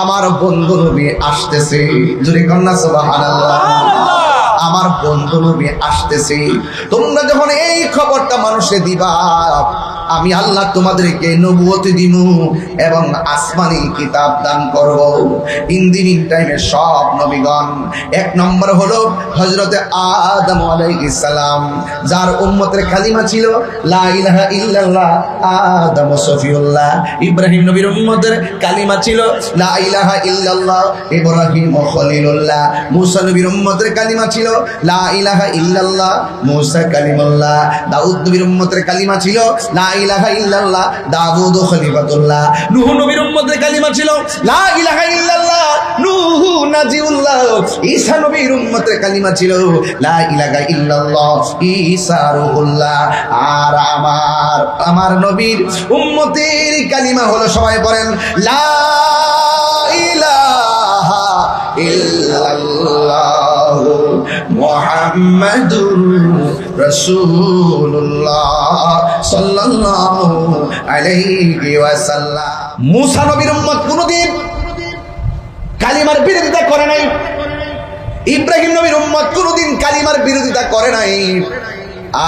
আমার বন্ধু নবী আসতেছে। জোরে কন্যা সুবহানাল্লাহ। আমার বন্ধু নবী আসতেছে। তোমরা যখন এই খবরটা মানুষে দিবা, আমি আল্লাহ তোমাদেরকে নবুয়ত দিমু এবং আসমানি কিতাব দান করব। ইন দি মিন টাইমে সব নবীগণ, এক নম্বর হলো হযরতে আদম আলাইহিস সালাম, যার উম্মতের কালিমা ছিল লা ইলাহা ইল্লাল্লাহ, আদম সফিউল্লাহ। ইব্রাহিম নবীর উম্মতের কালিমা ছিল লা ইলাহা ইল্লাল্লাহ, ইব্রাহিম খলিলুল্লাহ। মুসা নবীর উম্মতের কালিমা ছিল লা ইলাহা ইল্লাল্লাহ, মুসা কালিমুল্লাহ। দাউদ নবীর উম্মতের কালিমা ছিল লা ইলাহা ইল্লাল্লাহ, দাউদ খলিফাতুল্লাহ। নূহ নবীর উম্মতের কালিমা ছিল লা ইলাহা ইল্লাল্লাহ, নূহ নাজিউল্লাহ। ঈসা নবীর উম্মতের কালিমা ছিল লা ইলাহা ইল্লাল্লাহ, ঈসা রূহুল্লাহ। আর আমার নবীর উম্মতের কালিমা হলো, সবাই বলেন লা ইলাহা ইল্লাল্লাহ মুহাম্মাদুর রাসূলুল্লাহ সাল্লাল্লাহু আলাইহি ওয়াসাল্লাম। মুসা নবীর উম্মত কোনদিন কালিমার বিরোধিতা করে নাই। ইব্রাহিম নবীর উম্মত কোনদিন কালিমার বিরোধিতা করে নাই।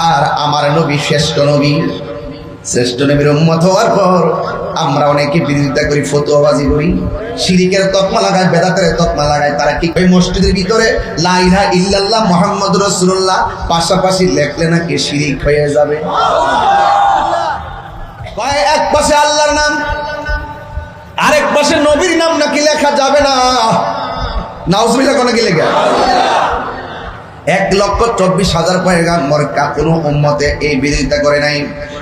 আর আমার নবী শ্রেষ্ঠ নবী, শ্রেষ্ঠ নবীর উম্মত হওয়ার পর আমরা অনেকে বিরোধিতা করি, ফতোয়াবাজি করি, শিরিকের তকমা লাগায়, বেদাতের তকমা লাগায়। তারা কি করে? মসজিদের ভিতরে লা ইলাহা ইল্লাল্লাহ মুহাম্মাদুর রাসূলুল্লাহ পাশাপাশি লেখলে নাকি শিরিক হয়ে যাবে। কয় এক পাশে আল্লাহর নাম, আরেক পাশে নবীর নাম নাকি লেখা যাবে না। নাউজুবিল্লাহ কোন কি লেখা? 1,24,000 পয়গাম্বর কোনো উম্মতে এই বিরোধিতা করে নাই।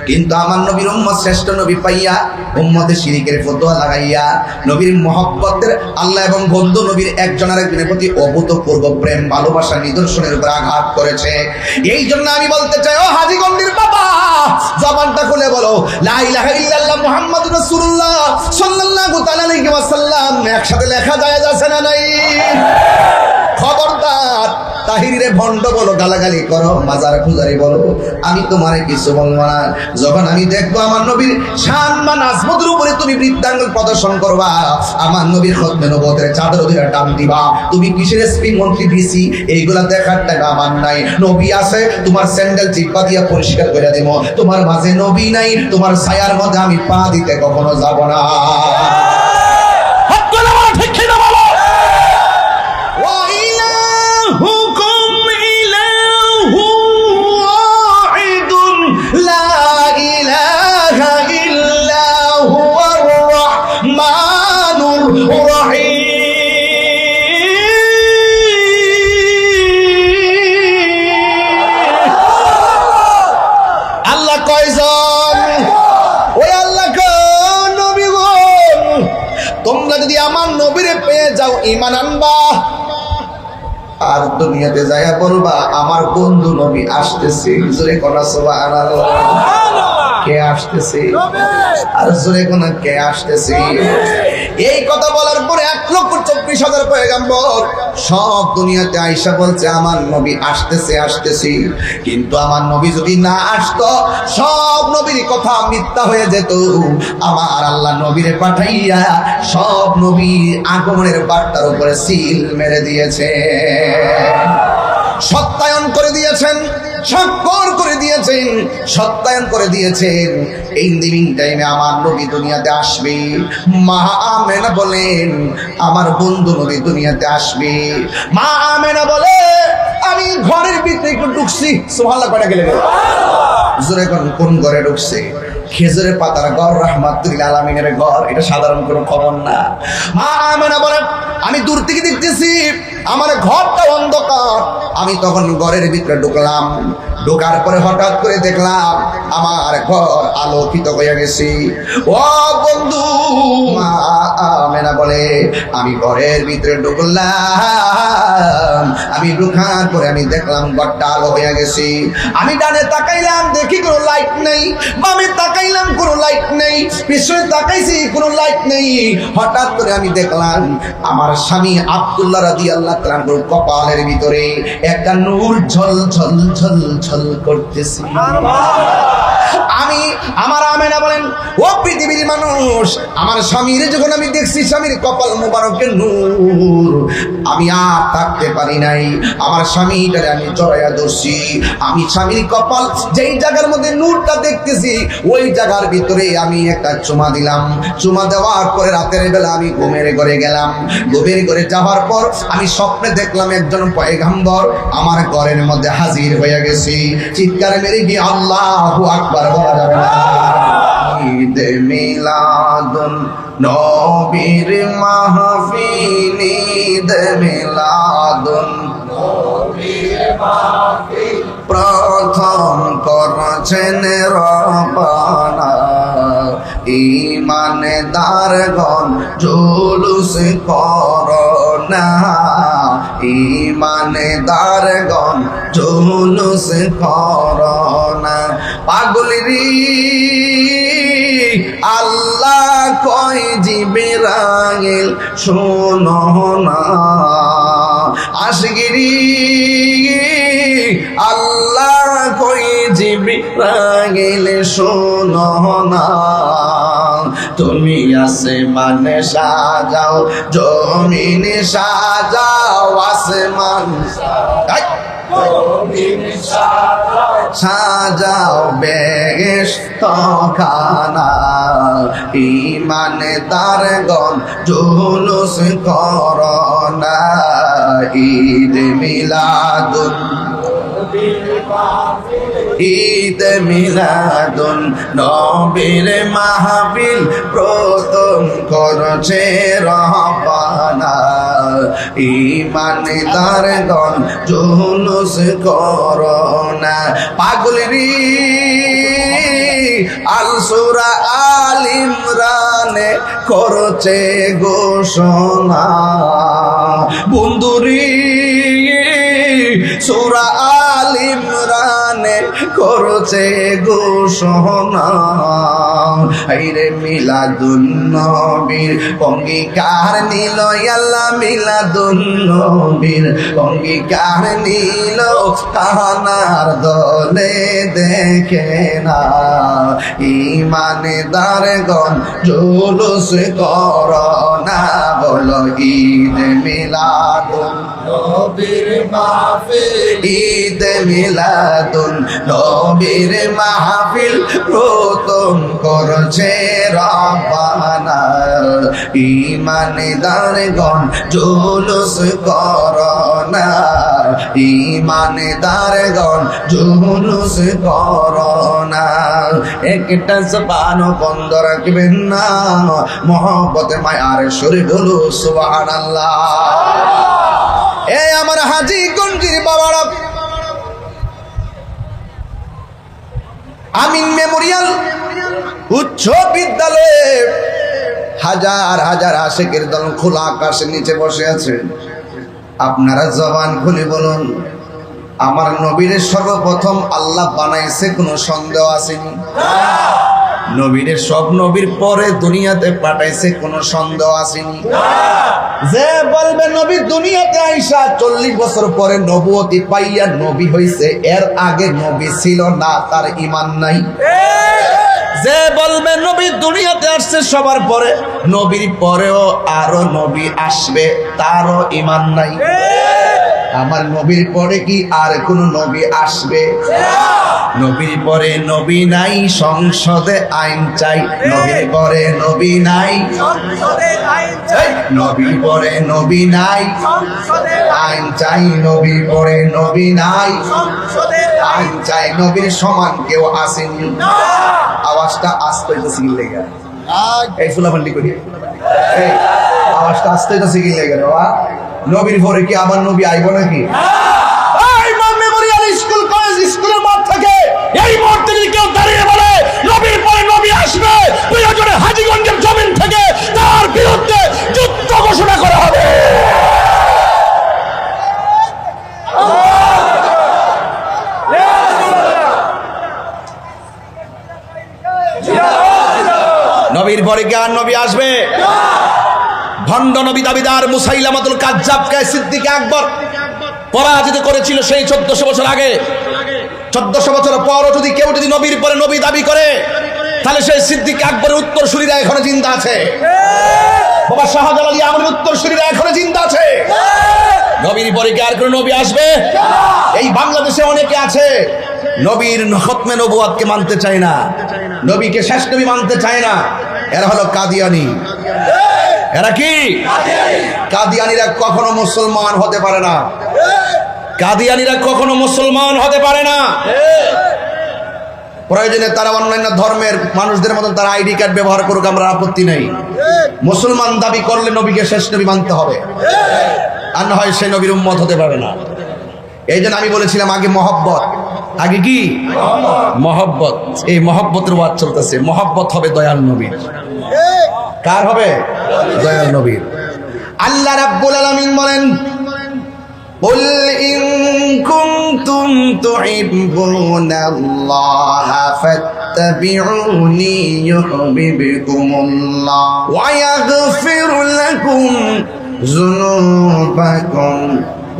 কিন্তু আমার নবীর উম্মত শ্রেষ্ঠ নবী পাইয়া উম্মতে শিরিকের ফতোয়া লাগাইয়া নবীর মহব্বতের আল্লাহ এবং বন্ধু নবীর একজন আরেকজনের প্রতি অভূতপূর্ব প্রেম ভালোবাসা নিদর্শনের উপর আঘাত করেছে। এই জন্য আমি বলতে চাই, ও হাজীগঞ্জের বাবা, জবানটা খুলে বলো লা ইলাহা ইল্লাল্লাহ মুহাম্মাদুর রাসূলুল্লাহ সাল্লাল্লাহু তাআলা আলাইহি ওয়াসাল্লাম একসাথে লেখা যায় আছে না নাই? খবরদার, তাহিরে ভণ্ড বলো, গালাগালি করো, মাজার পূজারি বলো, আমি তোমারে কিছু বলবো না। যখন আমি দেখবো আমার নবীর শান বা নাজমতের উপরে তুমি বৃদ্ধাঙ্গুল প্রদর্শন করবা, আমার নবীর খতমে নবুয়তের চাদর ধরে টান দিবা, তুমি কিসের এসপি মন্ত্রী ডিসি এইগুলা দেখার টাকা আমার নাই। নবী আছে, তোমার স্যান্ডেল চিপা দিয়া পরিষ্কার করে দেব। তোমার মাঝে নবী নাই, তোমার ছায়ার মধ্যে আমি পা দিতে কখনো যাব না। তোমরা যদি আমার নবীরে পেয়ে যাও, ঈমান আনবা, আর দুনিয়াতে যায়া বলবা আমার বন্ধু নবী আসতেছে। জোরে কোনা সুবহানাল্লাহ। কে আসতেছে? আর জোরে কোনা কে আসতেছে? এই কথা বলার পরে 1,24,000 পয়গাম্বর সব দুনিয়াতে আয়েশা বলছে আমার নবী আসতেছে আসতেছে। কিন্তু আমার নবী যদি না আসতো, সব নবীর কথা মিথ্যা হয়ে যেত। আমার আল্লাহ নবীরে পাঠাইয়া সব নবীর আগমনের বার্তার উপরে সিল মেরে দিয়েছে, সত্যায়ন করে দিয়েছেন, স্বাক্ষর করে দিয়েছেন, সত্যায়ন করে দিয়েছেন। এই দিন টাইমে আমার নবী দুনিয়াতে আসবে। মা আমেনা বলেন আমার বন্ধু নবী দুনিয়াতে আসবে। মা আমেনা বলে আমি ঘরের ভিতরে একটু ঢুকছি। সুবহানাল্লাহ কয়টা গেলে জোরে কোন ঘরে ঢুকছে? খেজুরের পাতার ঘর, রাহমাতুল আলামিনের ঘর। এটা সাধারণ কোনো খবর না। মা আমেনা বলেন আমি দূর থেকে দেখতেছি আমার ঘরটা অন্ধকার। আমি তখন ঘরের ভিতরে ঢুকলাম, ঢোকার পরে হঠাৎ করে দেখলাম আমার ঘর আলোকিত হয়ে গেছে। ও বন্ধু, মা আমেনা বলে আমি ঘরের ভিতরে ঢুকলাম, আমি ঢোকার পরে আমি দেখলাম ঘরটা আলো হয়ে গেছে। আমি ডানে তাকাইলাম, দেখি কোনো লাইট নেই, বামে তাকাইলাম কোনো লাইট নেই, পিছনে তাকাইছি কোনো লাইট নেই। হঠাৎ করে আমি দেখলাম আমার স্বামী আব্দুল্লাহ রাদিয়াল্লাহু তাআলা কপালের ভিতরে একটা নূর ঝল ঝল ঝল ঝল করতেছে। আমি আমার আমেনা বলেন, ও পৃথিবীর মানুষ, আমার স্বামীর যখন আমি দেখছি স্বামীর কপাল মুবারকের নূর, আমি আর থাকতে পারি নাই। আমার স্বামীটারে আমি জড়াইয়া ধরছি। আমি স্বামীর কপাল যেই জায়গার মধ্যে নূরটা দেখতেছি ওই জায়গার ভিতরে আমি একটা চুমা দিলাম। চুমা দেওয়ার পরে রাতের বেলা আমি ঘুমের ঘরে গেলাম। ঘুমের ঘরে যাওয়ার পর আমি স্বপ্নে দেখলাম একজন পয়গম্বর আমার ঘরের মধ্যে হাজির হয়ে গেছি। চিৎকার মেরে গিয়ে আল্লাহু আকবার বলা যাবে না। ঈদ মিলাদুন নবীর মাহফিল, ঈদ মিলাদুন নবীর মাহফিল, প্রথম করছেন রব্বানা। ঈমানদারগণ জুলুস করোনা, ঈমানদারগণ জুলুস করোনা। পাগলেরি আল্লাহ কয় জিবরাইল শোনো না, আশিকিরি আল্লাহ কয় জিবরাইল শোনো না। তুমি আসমানে সাজাও, জমিনে সাজাও, আসমান সাজাও বেহেশত খানা। ঈমানদারগণ জুলুস করোনা, ঈদ মিলাদুন ঈদ মিলাদুন নবীর মাহফিল, প্রথম করছে রব্বানা। ঈমানদারগণ জুলুস করোনা। পাগলেরি আল সূরা আল ইমরানে করছে ঘোষণা। বন্ধুরি সূরা আল ইমরানে করছে ঘোষণা। আইরে মিলাদুন নবীর অঙ্গীকার নিল আল্লাহ, মিলাদুন নবীর অঙ্গীকার নিল, কাহানার দলে দেখে না। ঈমানদারগণ জুলুস করোনা, বলো ঈদ মিলাদুন নবীর মাহফিল, ঈদ মিলাদুন নবীর মাহফিল, প্রথম করছে রব্বানা। ঈমানদারগণ জুলুস করোনা, ঈমানদারগণ জুলুস করোনা। একটা জবান বন্ধ রাখবেন না, মহব্বতে মায়ার সুরে বলো সুবহানাল্লাহ। এই আমার হাজী গঞ্জির বাবারা, আমিন মেমোরিয়াল উচ্চ বিদ্যালয়ে হাজার হাজার আশিকের দল খোলা আকাশের নিচে বসে আছে। আপনারা জবান খুলে বলুন, আমার নবীর সর্বপ্রথম আল্লাহ বানাইছে, কোনো সন্দেহ আসেনি? নবীর সব নবীর পরে দুনিয়াতে পাঠাইছে, কোনো সন্দেহ আসেনি? যে বলবে নবী দুনিয়াতে আইসা 40 বছর পরে নবুয়তি পাইয়া নবী হইছে, এর আগে নবী ছিল না, তার ঈমান নাই। যে বলবে নবী দুনিয়াতে আসছে সবার পরে, নবীর পরেও আরো নবী আসবে, তারও ঈমান নাই। আমার নবীর পরে কি আর কোন নবী আসবে? নবীর পরে নবী নাই, সংসদে আইন চাই। নবীর পরে নবী নাই, সংসদে আইন চাই। নবীর পরে নবী নাই, সংসদে আইন চাই। নবীর পরে নবী নাই, সংসদে আইন চাই। নবীর সমান কেউ আসেনি। আওয়াজটা আসতে হইতেছে কি লেগে? এই ফুলাফান্ডি করি, এই আওয়াজটা আসতে হইতেছে কি লেগে? বাবা নবীর পরে কি আবার নবী আইব নাকি? এই মেমোরিয়াল স্কুল কলেজ স্কুলের মাঠ থেকে এই মুহূর্তে যদি কেউ দাঁড়িয়ে বলে নবীর পরে নবী আসবে, প্রয়োজনে হাজীগঞ্জের জমিন থেকে তার বিরুদ্ধে যুদ্ধ ঘোষণা করা হবে। নবীর পরে কি আর নবী আসবে? ভণ্ড নবী দাবিদার মুসাইলামাতুল কাজ্জাবকে সিদ্দিক আকবর পরাজিত করেছিল সেই 1400 বছর আগে। 1400 বছর পরও যদি কেউ যদি নবীর পরে নবী দাবি করে, তাহলে সেই সিদ্দিক আকবরের উত্তরসূরিরা এখনো জিন্দা আছে। বাবা শাহজালাল ইয়ামানের উত্তরসূরিরা এখনো জিন্দা আছে। নবীর পরে কি আর কোন নবী আসবে? এই বাংলাদেশে অনেকে আছে নবীর খতমে নবুয়াতকে মানতে চায় না, নবীকে শেষ নবী মানতে চায় না। এরা হলো কাদিয়ানি। এরা কি? কাদিয়ানিরা কখনো মুসলমান হতে পারে না। কাদিয়ানিরা কখনো মুসলমান হতে পারে না। প্রয়োজনে তারা অন্যান্য ধর্মের মানুষদের মতন তারা আইডি কার্ড ব্যবহার করুক, আমরা আপত্তি নেই। মুসলমান দাবি করলে নবীকে শেষ নবী মানতে হবে, আর না হয় সে নবীর উম্মত হতে পারে না। এই জন্য আমি বলেছিলাম আগে মহব্বত, আগে কি মহব্বত। এই মহব্বতের ওয়াজ চলতেছে। মহব্বত হবে দয়াল নবীর। কার হবে? দয়াল নবীর। আল্লাহ রাব্বুল আলামিন বলেন, قل إن كنتم تحبون الله فاتبعوني يحببكم الله ويغفر لكم ذنوبكم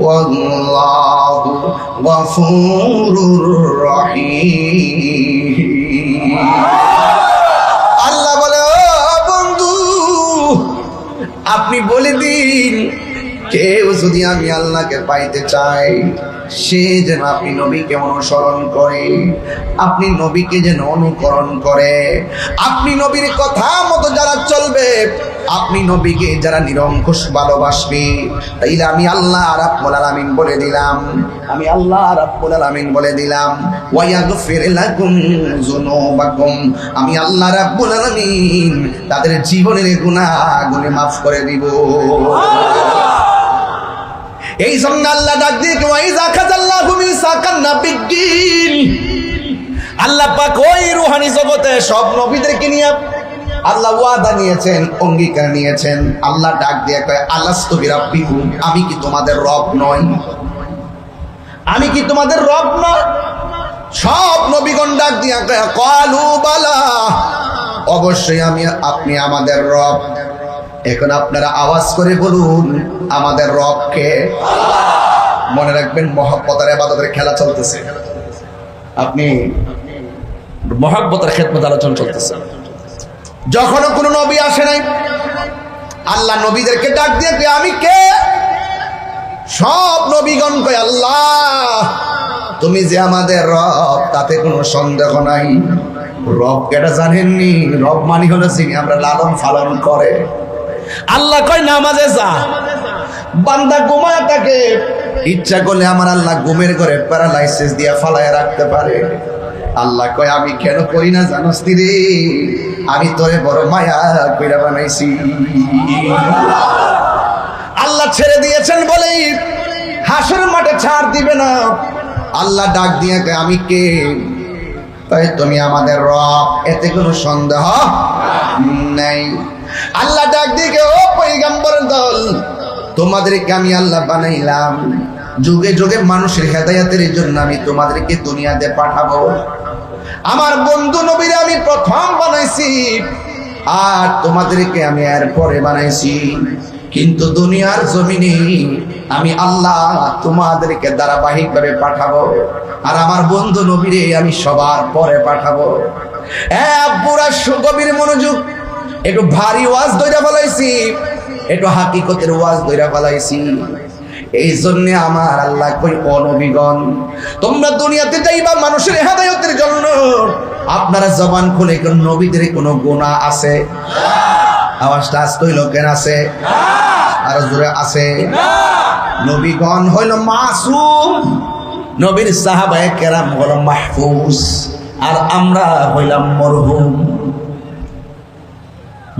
والله غفور رحيم। আল্লাহ বলে, ও বন্ধু আপনি বলে দিন, কেউ যদি আমি আল্লাহকে পাইতে চাই সে যেন আপনি নবীকে অনুসরণ করে, আপনি নবীকে যেন অনুকরণ করে, আপনি নবীর কথা মতো যারা চলবে, আপনি নবীকে যারা নিরঙ্কুশ ভালোবাসবে, তাইলে আমি আল্লাহ রাব্বুল আলামিন বলে দিলাম, আমি আল্লাহ রাব্বুল আলামিন বলে দিলাম, ওয়ায়াগফির লাকুম যুনুবাকুম, আমি আল্লাহ রাব্বুল আলামিন তাদের জীবনের গুনাহগুলো মাফ করে দিব। এই জন্য আল্লাহ ডাক দিয়ে ওয়াইজা খাযাল্লাহু মিসাকান নাবিয়্যিন, আল্লাহ পাক ওই রূহানি জগতে সব নবীদেরকে নিয়ে আল্লাহ ওয়াদা নিয়েছেন, অঙ্গীকার নিয়েছেন। আল্লাহ ডাক দিয়ে কয়, আলাস্তু বিরাব্বিকুম, আমি কি তোমাদের রব নই? আমি কি তোমাদের রব না? সব নবীগণ ডাক দিয়ে কয়, ক্বালু বালা, অবশ্যই আমি, আপনি আমাদের রব। এখন আপনারা আওয়াজ করে বলুন, আমাদের রব কে? মনে রাখবেন, মহব্বতের ইবাদতের খেলা চলতেছে। আপনি মহব্বতের খেদমত আলোচনা চলতেছে। যখনও কোনো নবী আসে নাই, আল্লাহ নবীদেরকে ডাক দিয়ে আমি কে? সব নবীগণ কয়, আল্লাহ তুমি যে আমাদের রব তাতে কোনো সন্দেহ নাই। রব কেটা জানেননি? রব মানি হলো যিনি আমরা লালন পালন করে। আল্লাহ কয় নামাজে যা, বান্দা ঘুমায় থাকে, ইচ্ছা করলে আমার আল্লাহ ঘুমের ঘরে প্যারালাইসিস দিয়া ফালায় রাখতে পারে। আল্লাহ কয় আমি কেন করি না জানোস রে? আমি তোরে বড় মায়া কইরা বানাইছি। আল্লাহ ছেড়ে দিয়েছেন বলেই হাসর মাঠে ছাড় দিবে না। আল্লাহ ডাক দিয়ে কয় আমি কে? তাই তুমি আমাদের রব, এতে কোনো সন্দেহ নাই। আল্লাহ ডাক দিয়ে, ও পয়গম্বরের দল, তোমাদেরকে আমি আল্লাহ বানাইলাম, যুগে যুগে মানুষের হেদায়েতের জন্য আমি তোমাদেরকে দুনিয়াতে পাঠাবো। আমার বন্ধু নবীরে আমি প্রথম বানাইছি, আর তোমাদেরকে আমি এরপরে বানাইছি। কিন্তু দুনিয়ার জমিনে আমি আল্লাহ তোমাদেরকে ধারাবাহিকভাবে পাঠাবো, আর আমার বন্ধু নবীরে আমি সবার পরে পাঠাবো। পুরা গভীর মনোযোগ, একটু ভারী ওয়াজ ধইরা ফেলাইছি, একটু হাকিকতের ওয়াজ ধইরা ফেলাইছি। এই জন্য আমার আল্লাহ কই, ও নবীগণ, তোমরা দুনিয়াতে যাইবা মানুষের হেদায়েতের জন্য, আপনারা জবান খুলে কোন নবীদের কোনো গুনাহ আছে? আওয়াজটা আস্তে হইল কেন? আছে? আর জোরে আছে? নবীগণ হইল মাসুম, নবীর সাহাবায়ে কেরাম হল মাহফুজ, আর আমরা হইলাম মরহুম।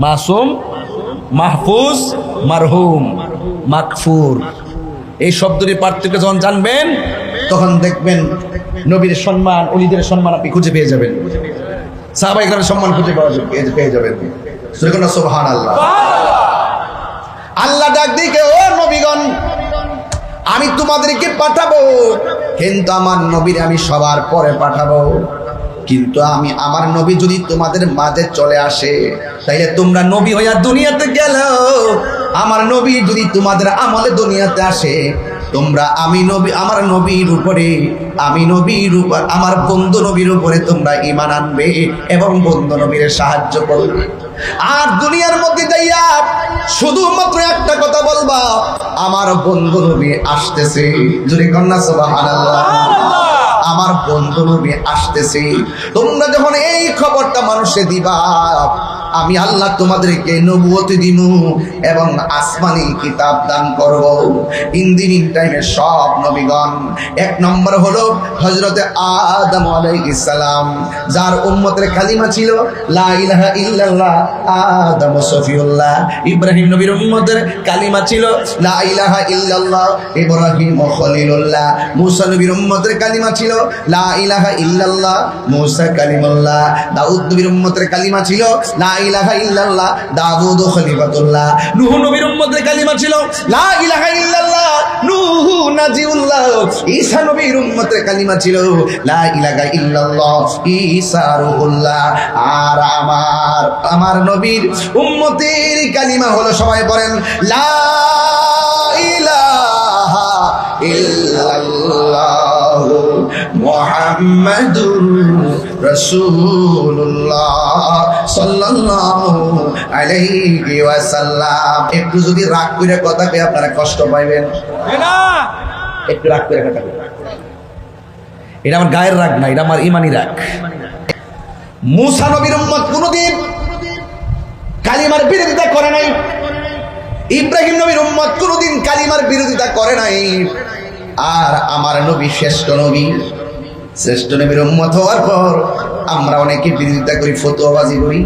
মাসুম, মাহফুজ, মারহুম, মাগফুর। এই শব্দটির পার্থক্য যখন জানবেন তখন দেখবেন নবীর সম্মান, ওলিদের সম্মান আপনি খুঁজে পেয়ে যাবেন, সাহাবায়ে কেরামের সম্মান খুঁজে পেয়ে যাবেন। সুবহানাল্লাহ। আল্লাহ ডাক দিয়ে, ও নবীগণ, আমি তোমাদেরকে পাঠাবো, কিন্তু আমার নবীর আমি সবার পরে পাঠাবো। কিন্তু আমি, আমার নবী যদি তোমাদের মাঝে চলে আসে, তাইলে তোমরা নবী হইয়া দুনিয়াতে গেলেও আমার নবী যদি তোমাদের আমলে দুনিয়াতে আসে, তোমরা আমি নবী, আমার নবীর উপরে, আমি নবীর উপর, আমার বন্ধু নবীর উপরে তোমরা ঈমান আনবে এবং বন্ধু নবীর সাহায্য করবে। আর দুনিয়ার মধ্যে যাইয়া শুধুমাত্র একটা কথা বলবা, আমার বন্ধু নবী আসতেছে। জোরে কন্যা সুবহানাল্লাহ। আমার বন্ধু নবী আসতেছে। তোমরা যখন এই খবরটা মানুষে দিবা, আমি আল্লাহ তোমাদেরকে নবুয়তি দিব এবং আসমানি কিতাব দান করব। ইন দি মিন টাইমে সব নবীগণ, এক নম্বর হলো হযরতে আদম আলাইহিস সালাম, যার উম্মতের কালিমা ছিল লা ইলাহা ইল্লাল্লাহ, আদম সফিউল্লাহ। ইব্রাহিম নবীর উম্মতের কালিমা ছিল লা ইলাহা ইল্লাল্লাহ, ইব্রাহিম খলিলুল্লাহ। মূসা নবীর উম্মতের কালিমা ছিল লা ইলাহা ইল্লাল্লাহ, মূসা কালিমুল্লাহ। দাউদ নবীর উম্মতের কালিমা ছিল লা ইলাহা ইল্লাল্লাহ, দাউদ খলিফাতুল্লাহ। নূহ নবীর উম্মতের কালিমা ছিল লা ইলাহা ইল্লাল্লাহ, নূহ নাজিউল্লাহ। ঈসা নবীর উম্মতের কালিমা ছিল লা ইলাহা ইল্লাল্লাহ, ঈসা রূহুল্লাহ। আর আমার নবীর উম্মতের কালিমা হলো, সবাই বলেন লা ইলাহা ইল্লাল্লাহ মুহাম্মাদুর রাসূলুল্লাহ সাল্লাল্লাহু আলাইহি ওয়াসাল্লাম। একটু যদি রাগ করে কথা কই আপনারা কষ্ট পাইবেন না, একটু রাগ করে কথা কই। এটা আমার গায়ের রাগ না, এটা আমার ঈমানি রাগ। মূসা নবীর উম্মত কোনদিন কালিমার বিরোধিতা করে নাই। ইব্রাহিম নবীর উম্মত কোনদিন কালিমার বিরোধিতা করে নাই। আর আমার নবী শ্রেষ্ঠ নবী, শ্রেষ্ঠ নবীর উম্মত হওয়ার পর আমরা অনেকে বিরোধিতা করি, ফতোয়াবাজি করি,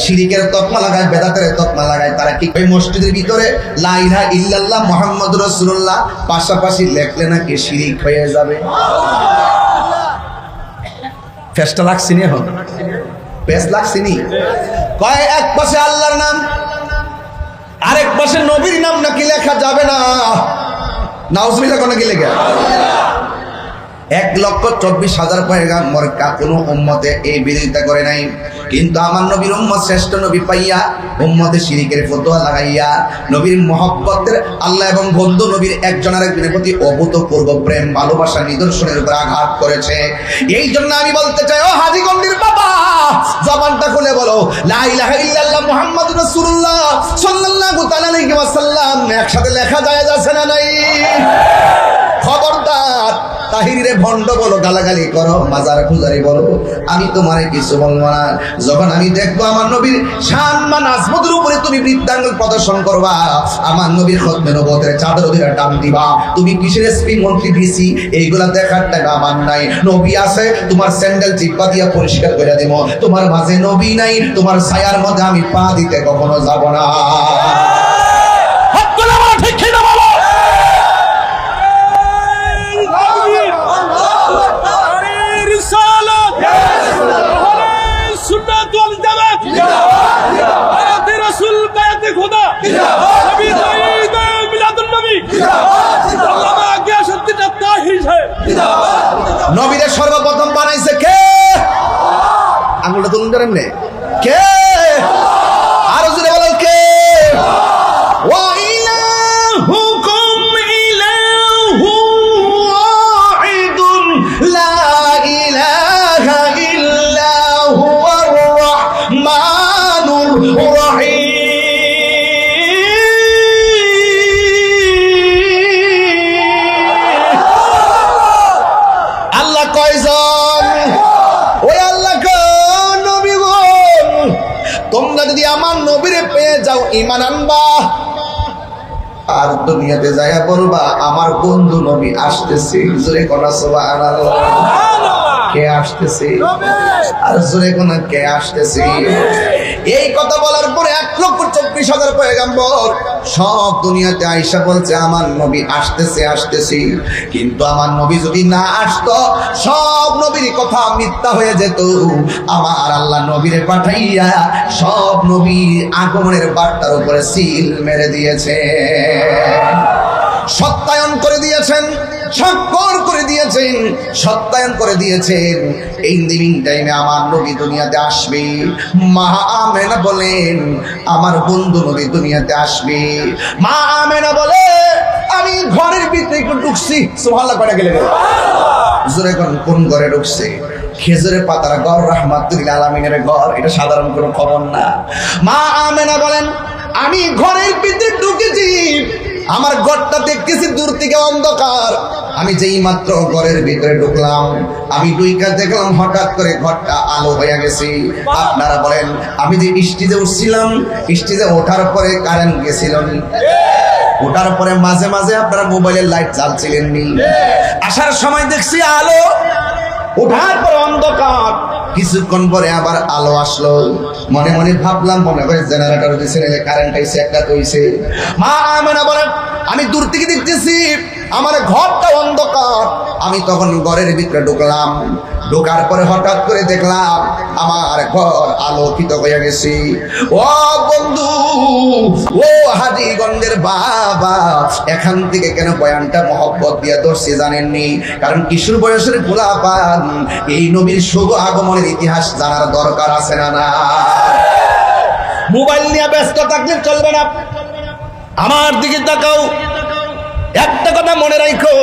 শিরিকের তকমা লাগায়, বেদাতের তকমা লাগায়। তারা কি ওই মসজিদের ভিতরে লা ইলাহা ইল্লাল্লাহ মুহাম্মাদুর রাসূলুল্লাহ পাশাপাশি লেখলে নাকি শিরিক হয়ে যাবে? ফেসটা লাগছে নি, এখন পেস লাগছে নি। কয় এক পাশে আল্লাহর নাম, আরেক পাশে নবীর নাম নাকি লেখা যাবে না। নাউজুবিল্লাহ কোন কি লেখা? 1,24,000 পয়গাম্বর কোনো উম্মতে এই বিরোধিতা করে নাই। কিন্তু আমার নবীর উম্মত শ্রেষ্ঠ নবী পাইয়া উম্মতে শিরিকের ফতোয়া লাগাইয়া নবীর মহব্বতের আল্লাহ এবং বন্ধু নবীর একজন আরেকজনের প্রতি অভূতপূর্ব প্রেম ভালোবাসা নিদর্শনের উপর আঘাত করেছে। এই জন্য আমি বলতে চাই, ও হাজী গন্ডির বাবা, জবানটা খুলে বলো লা ইলাহা ইল্লাল্লাহ মুহাম্মাদুর রাসূলুল্লাহ সাল্লাল্লাহু তাআলা আলাইহি ওয়াসাল্লাম একসাথে লেখা যায় আছে না নাই? খবরদার, তাহিরে ভণ্ড বলো, গালাগালি করো, মাজার পূজারি বলো, আমি তোমারে কিছু বলবো না। যখন আমি দেখবো আমার নবীর সম্মান আজমতের উপরে তুমি বৃদ্ধাঙ্গুল প্রদর্শন করবা, আমার নবীর খতমে নবুয়তের চাদর ধরে টান দিবা, তুমি কিসের এসপি মন্ত্রী ডিসি এইগুলা দেখার টাকা আমার নাই। নবী আছে, তোমার স্যান্ডেল জিব্বা দিয়া পরিষ্কার করে দেব। তোমার মাঝে নবী নাই, তোমার ছায়ার মধ্যে আমি পা দিতে কখনো যাব না। নবীদের সর্বপ্রথম বানাইছে কে? আঙুলটা তুলুন করেন নে, কে? আরো জোরে বলেন কে? ওয়া ইলাহুকুম ইলাহুন ওয়াহিদুন লা ইলাহা ইল্লা হুয়ার রাহমানুর রাহিম। তোমরা যদি আমার নবীরে পেয়ে যাও, ঈমান আনবা, আর দুনিয়াতে যাইয়া বলবা আমার বন্ধু নবী আসতেছে। জোরে কোনা সুবহানাল্লাহ। কে আসতেছে? আর জোরে কোনা কে আসতেছে? এই কথা বলার পরে 1,24,000 পয়গাম্বর সব দুনিয়াতে আয়েশা বলছে আমার নবী আসতেছে আসতেছে। কিন্তু আমার নবী যদি না আসতো, সব নবীর কথা মিথ্যা হয়ে যেত। আমার আল্লাহ নবীরে পাঠাইয়া সব নবীর আগমনের বার্তার উপরে সিল মেরে দিয়েছে, সত্যায়ন করে দিয়েছেন, স্বাক্ষর করে দিয়েছেন, সত্যায়ন করে দিয়েছেন। এই দিন টাইমে আমার নবী দুনিয়াতে আসবে। মা আমেনা বলেন আমার বন্ধু নবী দুনিয়াতে আসবে। মা আমেনা বলে আমি ঘরের ভিতরে ভিতরে একটু ঢুকছি, সুবহানাল্লাহ কয়টা গেলে গেল জোরে কোন ঘরে ঢুকছে? খেজুরের পাতার ঘর, রাহমাতুল আলামিনের ঘর। এটা সাধারণ কোনো খবর না। মা আমেনা বলেন, আমি ঘরের ভিতরে ঢুকেছি, আমার ঘরটা দেখতেছি দূর থেকে অন্ধকার। আমি যেই মাত্র ঘরের ভিতরে ঢুকলাম, আমি দুইটা দেখলাম হঠাৎ করে ঘরটা আলো হয়ে গেছে। আপনারা বলেন, আমি যে স্টেজে উঠছিলাম, স্টেজে ওঠার পরে কারেন্ট গেছিল নি? ওঠার পরে মাঝে মাঝে আপনারা মোবাইলের লাইট জ্বালছিলেন নি? আসার সময় দেখছি আলো, ওঠার পর অন্ধকার। কিছুক্ষণ পরে আবার আলো আসলো। মনে মনে ভাবলাম, মনে করে জেনারেটর দিয়েছে, কারেন্ট আইছে, একটা তৈছে। মা আমেনা বলেন, আমি দূর থেকে দেখতেছি আমার ঘরটা অন্ধকার। আমি তখন ঘরের ভিতরে ঢুকলাম, ঢোকার পরে হঠাৎ করে দেখলাম আমার ঘর আলোকিত হয়ে গেছে। ও বন্ধু, ও হাজীগঞ্জের বাবা, এখান থেকে কেন বয়ানটা মহব্বত দিয়ে ধরছি জানেননি? কারণ কিশোর বয়সের পোলাপান এই নবীর শুভ আগমনের ইতিহাস জানার দরকার আছে না? না, মোবাইল নিয়ে ব্যস্ত থাকলে চলবে না। আমার দিকে তাকাও, একটা কথা মনে রাখো,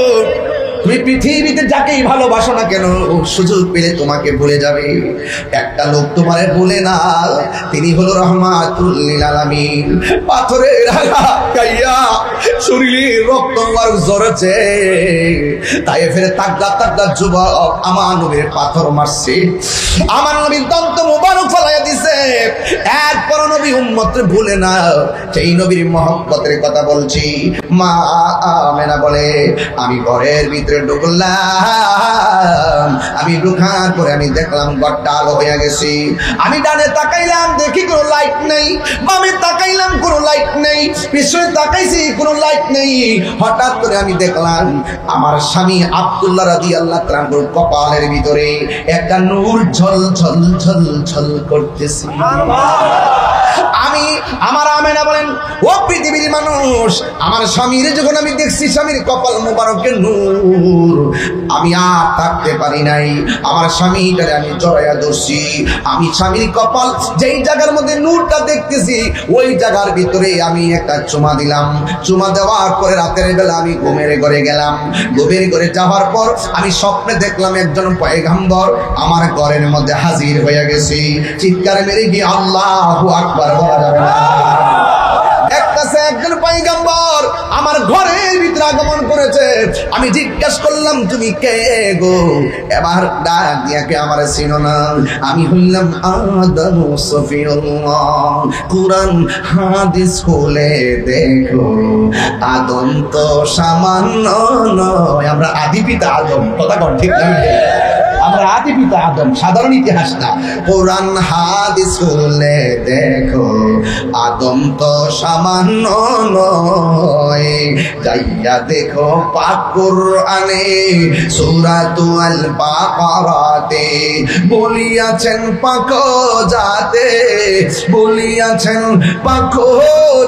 তুমি পৃথিবীতে যাকেই ভালোবাসো না কেন, সুযোগ পেলে তোমাকে ভুলে যাবে। একটা লোক তোমারে ভুলে না, তিনি হলো রহমাতুল লিল আলামিন। পাথরের আঘাত খাইয়া শরীরে রক্ত ঝরেছে, তাই ফেরে তাগদা যুবক আমার নবীর পাথর মারছে, আমার নবীর দন্ত মুবারক ফলাইয়া দিছে। এরপর নবী উম্মতরে ভুলে না, সেই নবীর মহব্বতের কথা বলছি। মা আমেনা বলে, আমি ঘরের ভিতরে ঢুকলাম, আমি ঢুকার পরে আমি দেখলাম ঘরটা আলো হয়ে গেছে। আমি ডানে তাকাইলাম, দেখি কোনো লাইট নেই, বামে তাকাইলাম কোনো লাইট নেই, পিছনে তাকাইছি কোনো লাইট নেই। হঠাৎ করে আমি দেখলাম আমার স্বামী আব্দুল্লাহ রাদিয়াল্লাহু তাআলার কপালের ভিতরে একটা নূর ঝল ঝল ঝল ঝল করতেছে। আমি, আমার আমেনা বলেন, ও পৃথিবীর মানুষ, আমার স্বামীর যখন আমি দেখছি স্বামীর কপাল মোবারকের নূর, আমি আর থাকতে পারি নাই। আমার স্বামীটারে আমি জড়াইয়া ধরছি। আমি স্বামীর কপাল যেই জায়গার মধ্যে নূরটা দেখতেছি, ওই জায়গার ভিতরে আমি একটা চুমা দিলাম। চুমা দেওয়ার পরে রাতের বেলা আমি ঘুমের ঘরে গেলাম। ঘুমের ঘরে যাওয়ার পর আমি স্বপ্নে দেখলাম একজন পয়গম্বর আমার ঘরের মধ্যে হাজির হয়ে গেছে। চিৎকার মেরে গিয়ে আল্লাহু আকবার বলা যাবে না। একজন পয়গম্বর আমার ঘরের ভিতরে আগমন করেছে। আমি জিজ্ঞাসা করলাম, তুমি কে গো? এবার ডাক দিয়া, কে আমার চিনো না? আমি হইলাম আদম সফিউল্লাহ। কুরআন হাদিস খুলে দেখো, আদম তো সামান্য নয়। আমরা আদি পিতা আদম, কথা কোন ঠিক না? আমরা আদি পিতা আদম, সাধারণ ইতিহাস না। কোরআন হাদিস খুলে দেখো, আদম তো সামান্য নয়। যাইয়া দেখো পাক কুরআনে সূরাতুল বাকারাতে বলিয়াছেন পাক জাতে, বলিয়াছেন পাক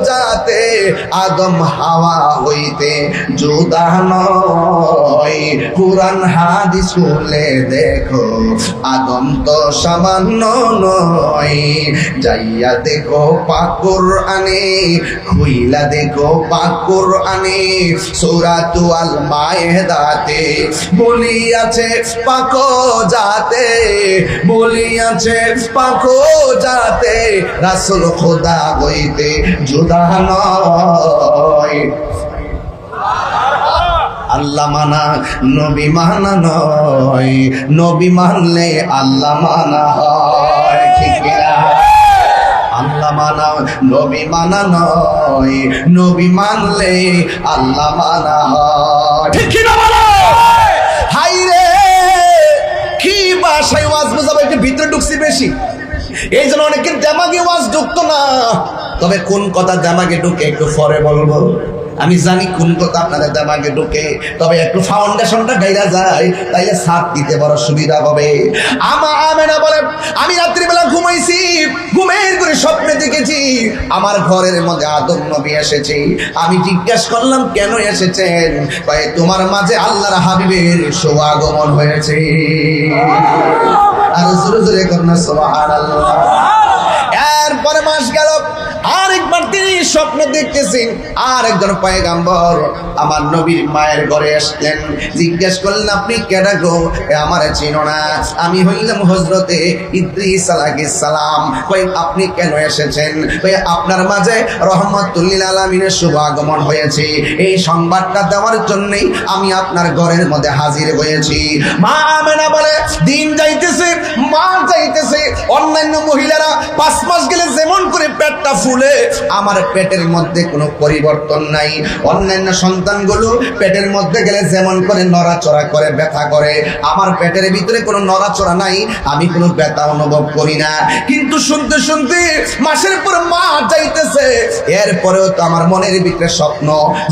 জাতে আদম হাওয়া হইতে জুদা নয়। কোরআন হাদিস খুলে দেখো, আদম তো সামান্য নয়। যাইয়া দেখো পাক কুরআনে, খুইলা দেখো পাক কুরআনে সূরাতুল মায়েদাতে বলিয়াছে পাক জাতে, বলিয়াছে পাক জাতে রাসূল খোদা হইতে জুদা নয়। আল্লাহ মানা নবী মানা নয়, নবী মানলে আল্লাহ মানা হয়। ঠিক না? আল্লাহ মানা নবী মানা নয়, নবী মানলে আল্লাহ মানা হয়। ঠিক না বলো? হাই রে, কি ভাষায় ওয়াজ বুঝাবো? একটু ভিতরে ঢুকছি বেশি, এই জন্য অনেকের দেমাগে ওয়াজ ঢুকতো না। তবে কোন কথা দেমাগে ঢুকে একটু পরে বলবো। আমি জানি কোন কথা আপনাদের দেমাগে ঢুকে, তবে একটু ফাউন্ডেশনটা গাইরা যায়, তাইলে ছাদ দিতে বড় সুবিধা হবে। আমেনা বলে, আমি রাত্রিবেলা ঘুমাইছি, ঘুমের করে স্বপ্নে দেখেছি আমার ঘরের মধ্যে আদম নবী এসেছে। আমি জিজ্ঞাসা করলাম, কেন এসেছেন? কয়, তোমার মাঝে আল্লাহর হাবিবের শুভাগমন হয়েছে। আর জোরে জোরে করুন সুবহানাল্লাহ। এরপরে মাস গেল, আরেকবার তিনি স্বপ্ন দেখতেছেন আর একজন পয়গম্বর আমার নবীর মায়ের ঘরে আসলেন। জিজ্ঞেস করলেন, আপনি কেডা গো? আমার চিনো না? আমি হইলাম হযরতে ইদ্রিস আলাইহিস সালাম। কই আপনি কেন এসেছেন? কই আপনার মাঝে রহমাতুল লিল আলামিনের শুভ আগমন হয়েছে, এই সংবাদটা দেওয়ার জন্যই আমি আপনার ঘরের মধ্যে হাজির হয়েছি। মা আমেনা বলে, দিন যাইতেছে, মা যাইতেছে, অন্যান্য মহিলারা 5 মাস গেলে যেমন করে পেটটা ফুলে, আমার পেটের মধ্যে কোনো পরিবর্তন নাই। অন্যান্য সন্তানগুলো পেটের মধ্যে গেলে যেমন করে নড়াচড়া করে, ব্যথা করে, আমার পেটের ভিতরে কোনো নড়াচড়া নাই, আমি কোনো ব্যথা অনুভব করি না। কিন্তু শুনতে শুনতে মাসের পর মাস যাইতেছে, এরপরেও তো আমার মনের ভিতরে স্বপ্ন,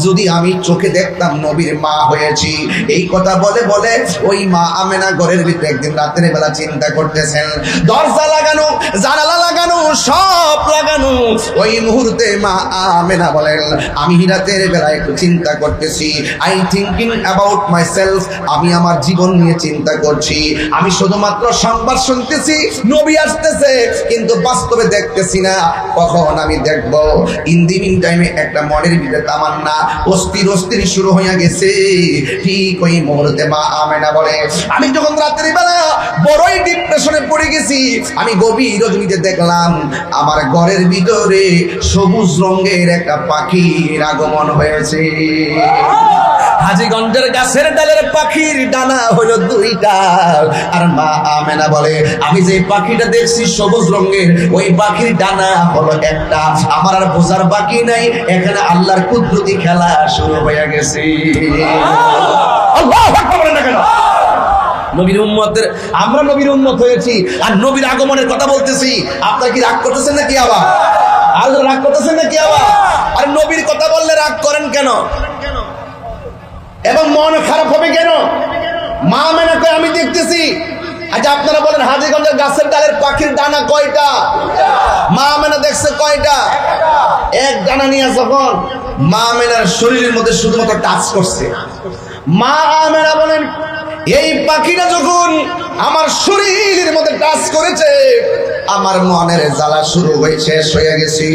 যদি আমি চোখে দেখতাম নবীর মা হয়েছি। এই কথা বলে বলে ওই মা আমেনা ঘরের ভিতরে একদিন রাতের বেলা চিন্তা করতেছেন, দরজা লাগানো, জানালা লাগানো, সব লাগানো। ওই মুহূর্তে মা আমেনা বলেন, আমি রাতের বেলা একটু চিন্তা করতেছি, আই থিঙ্কিং অ্যাবাউট মাইসেলফ, আমি আমার জীবন নিয়ে চিন্তা করছি। আমি শুধুমাত্র সংবাদ শুনতেছি নবী আসতেছে, কিন্তু বাস্তবে দেখতেছি না, কখন আমি দেখব। ইন দি মিন টাইমে একটা মনের ভিতরে তামান্না অস্থির অস্থির শুরু হইয়া গেছে। ঠিক ওই মুহূর্তে মা আমেনা বলে, আমি যখন রাতের বেলা বড়ই ডিপ্রেশনে পড়ে গেছি, আমি গভীর রজনীতে দেখলাম আমার ঘরের ভিতরে সবুজ রঙের একটা পাখির আগমন হয়েছে। হাজীগঞ্জের গাছের ডালের পাখির ডানা হলো 2টা। আর মা আমেনা বলে, আমি যে পাখিটা দেখছি সবুজ রঙের, ওই পাখির ডানা হলো একটা। আমার আর বোঝার বাকি নাই, এখানে আল্লাহর কুদরতি খেলা শুরু হয়ে গেছে। আল্লাহু আকবার বলেন না কেন? নবীর উম্মতের, আমরা নবীর উম্মত হয়েছি আর নবীর আগমনের কথা বলতেছি। আপনারা কি রাগ করতেছেন নাকি আবার? আর রাগ করতেছেন নাকি আবার? আর নবীর কথা বললে রাগ করেন কেন এবং মন খারাপ হবে কেন? মা মেনা কয় আমি দেখতেছি। আচ্ছা আপনারা বলেন, হাজীগঞ্জের গাছের ডালের পাখির ডানা কয়টা? মা মেনা দেখছে কয়টা? এক ডানা নিয়ে যখন মা মেনার শরীরের মধ্যে শুধুমাত্র টাচ করছে, মা মেনা বলেন, এই পাখিটা যখন আমার শরীরের মধ্যে টাচ করেছে, আমার মনের জ্বালা শুরু হয়ে শেষ হয়ে গেছি।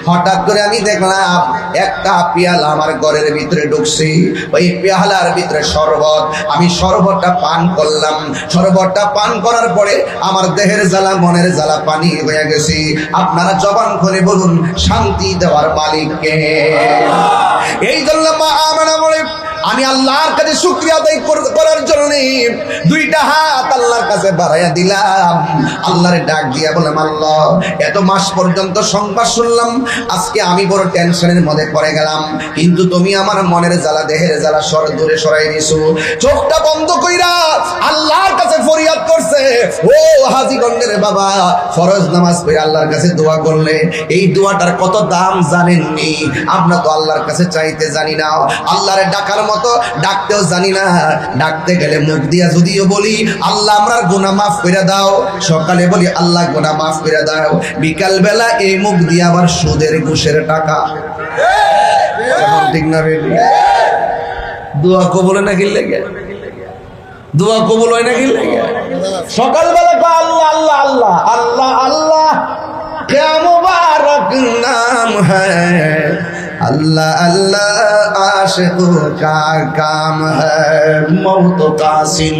হঠাৎ করে আমি দেখলাম একটা পেয়ালা আমার ঘরের ভিতরে ঢুকছি, ওই পেয়ালার ভিতরে শরবত। আমি শরবতটা পান করলাম। শরবতটা পান করার পরে আমার দেহের জ্বালা, মনের জ্বালা পানি হয়ে গেছি। আপনারা জবান খুলে বলুন, শান্তি দেওয়ার মালিক কে? এই জন্য মা আমেনা বলে, আমি আল্লাহর কাছে শুকরিয়া আদায় করার জন্য 2টা হাত আল্লাহর কাছে বাড়াইয়া দিলাম। আল্লাহরে ডাক দিয়া বললাম, আল্লাহ এত মাস পর্যন্ত সংবাদ শুনলাম, আজকে আমি বড় টেনশনের মধ্যে পড়ে গেলাম, কিন্তু তুমি আমার মনের জ্বালা, দেহের জ্বালা দূরে সরাই দিছো। চোখটা বন্ধ কইরা আল্লাহর কাছে ফরিয়াদ করছে। ও হাজীগঞ্জের বাবা, ফরজ নামাজ পড়ে আল্লাহর কাছে দোয়া করলে এই দোয়াটার কত দাম জানেননি? আমরা তো আল্লাহর কাছে চাইতে জানি না, আল্লাহরে ডাকার মতো ডাকতেও জানি না। ডাকতে গেলে মুখ দিয়া যদিও বলি আল্লাহ আমরার গুনাহ মাফ করে দাও, সকালে বলি আল্লাহ গুনাহ মাফ করে দাও, বিকাল বেলা এই মুখ দিয়ে আবার সুদের ঘুষের টাকা। ঠিক না? দোয়া কবুল হয় না কি লাগে? দোয়া কবুল হয় না কি লাগে? সকালবেলা আল্লাহ আল্লাহ আল্লাহ আল্লাহ আল্লাহ, क्या मुबारक नाम है, अल्लाह अल्लाह आशिकों का काम है, मौत कासिन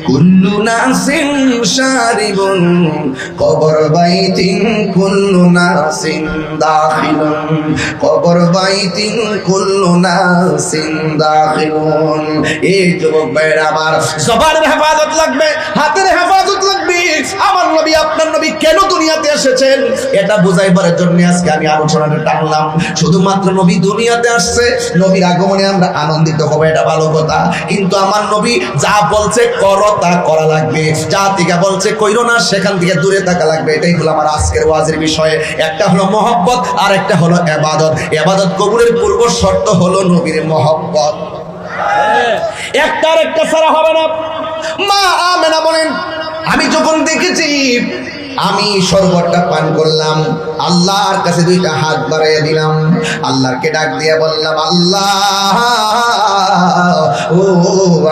कुल्लु नासिन शारिबुन कबर बैतिन कुल्लु नासिन दाखिलुन कबर बैतिन कुल्लु नासिन दाखिलुन। এই যুবক ভাইরা আমার, জবানের হেফাজত লাগবে, হাতের হেফাজত লাগবে। আমার নবী, আপনার নবী কেন দুনিয়াতে এসেছেন এটা বুঝাইবার জন্য আজকে আমি আলোচনাটা টানলাম। শুধুমাত্র নবী দুনিয়াতে আসছে, নবীর আগমনে আমরা আনন্দিত হবো, এটা ভালো কথা, কিন্তু আমার নবী যা বলছে করো তা করা লাগবে, যা থেকে বলছে কইরো না সেখান থেকে দূরে থাকা লাগবে। এটাই হলো আমার আজকের ওয়াজের বিষয়। একটা হলো মহব্বত আর একটা হলো ইবাদত। ইবাদত কবুলের পূর্ব শর্ত হলো নবীর মহব্বত, একটা আর একটা ছাড়া হবে না। মা আমেনা বলেন, আমি যখন দেখেছি, আমি শরবতটা পান করলাম, আল্লাহর কাছে 2টা হাত বাড়াইয়া দিলাম, আল্লাহকে ডাক দিয়ে বললাম, আল্লাহ ও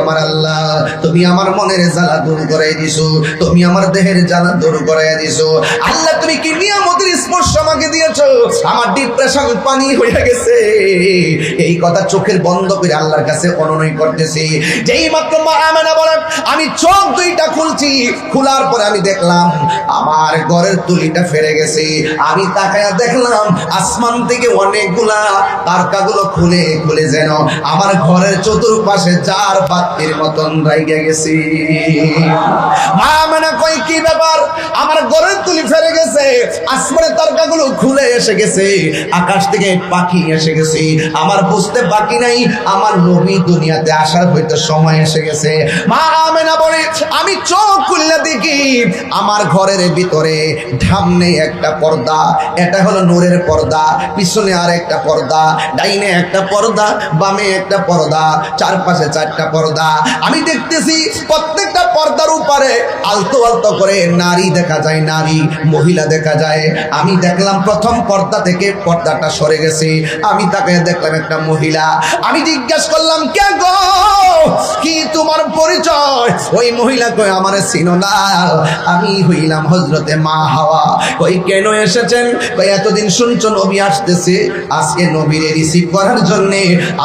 আমার আল্লাহ, তুমি আমার মনের জ্বালা দূর করে দিছো, তুমি আমার দেহের জ্বালা দূর করে দিছো। আল্লাহ তুমি কি নিয়ামতের স্পর্শ আমাকে দিয়েছো, আমার ডিপ্রেশন পানি হয়ে গেছে। এই কথা চোখের বন্ধ করে আল্লাহর কাছে অনুনয় করতেছি। যেই মাত্র মা আমেনা বলেন আমি চোখ দুইটা খুলছি, খোলার পরে আমি দেখলাম আমার ঘরের তুলিটা ফেরে গেছে। আমি তাকায়া দেখলাম আসমান থেকে অনেকগুলা তারকাগুলো খুলে খুলে যেন আমার ঘরের চতুর্পাশে চার বাতির মতন রাইগে গেছে। মা আমেনা কই কি ব্যাপার, আমার ঘরের তুলি ফেরে গেছে, আসমানের তারকাগুলো খুলে এসে গেছে, আকাশ থেকে পাখি এসে গেছে। আমার বুঝতে বাকি নাই আমার নবী দুনিয়াতে আসার হয়তো সময় এসে গেছে। মা আমেনা বলে আমি চোখ খুললে দেখি আমার ঘরের ভিতরে সামনে একটা পর্দা, এটা হলো নূরের পর্দা, পিছনে আর একটা পর্দা, ডাইনে একটা পর্দা, বামে একটা পর্দা, চারপাশে চারটা পর্দা। আমি দেখতেছি প্রত্যেকটা পর্দার উপরে আলতো আলতো করে নারী দেখা যায়, নারী মহিলা দেখা যায়। আমি দেখলাম প্রথম পর্দা থেকে পর্দাটা সরে গেছে, আমি তাকে দেখলাম একটা মহিলা। আমি জিজ্ঞেস করলাম কে গো, কি তোমার পরিচয়? ওই মহিলা কই আমার চিনো না, আমি হইলাম হযরতে মা হাওয়া। কই কেন এসেছেন? কই এতদিন শুনছো নবী আসতেছে, আজকে নবীরে রিসিভ করার জন্য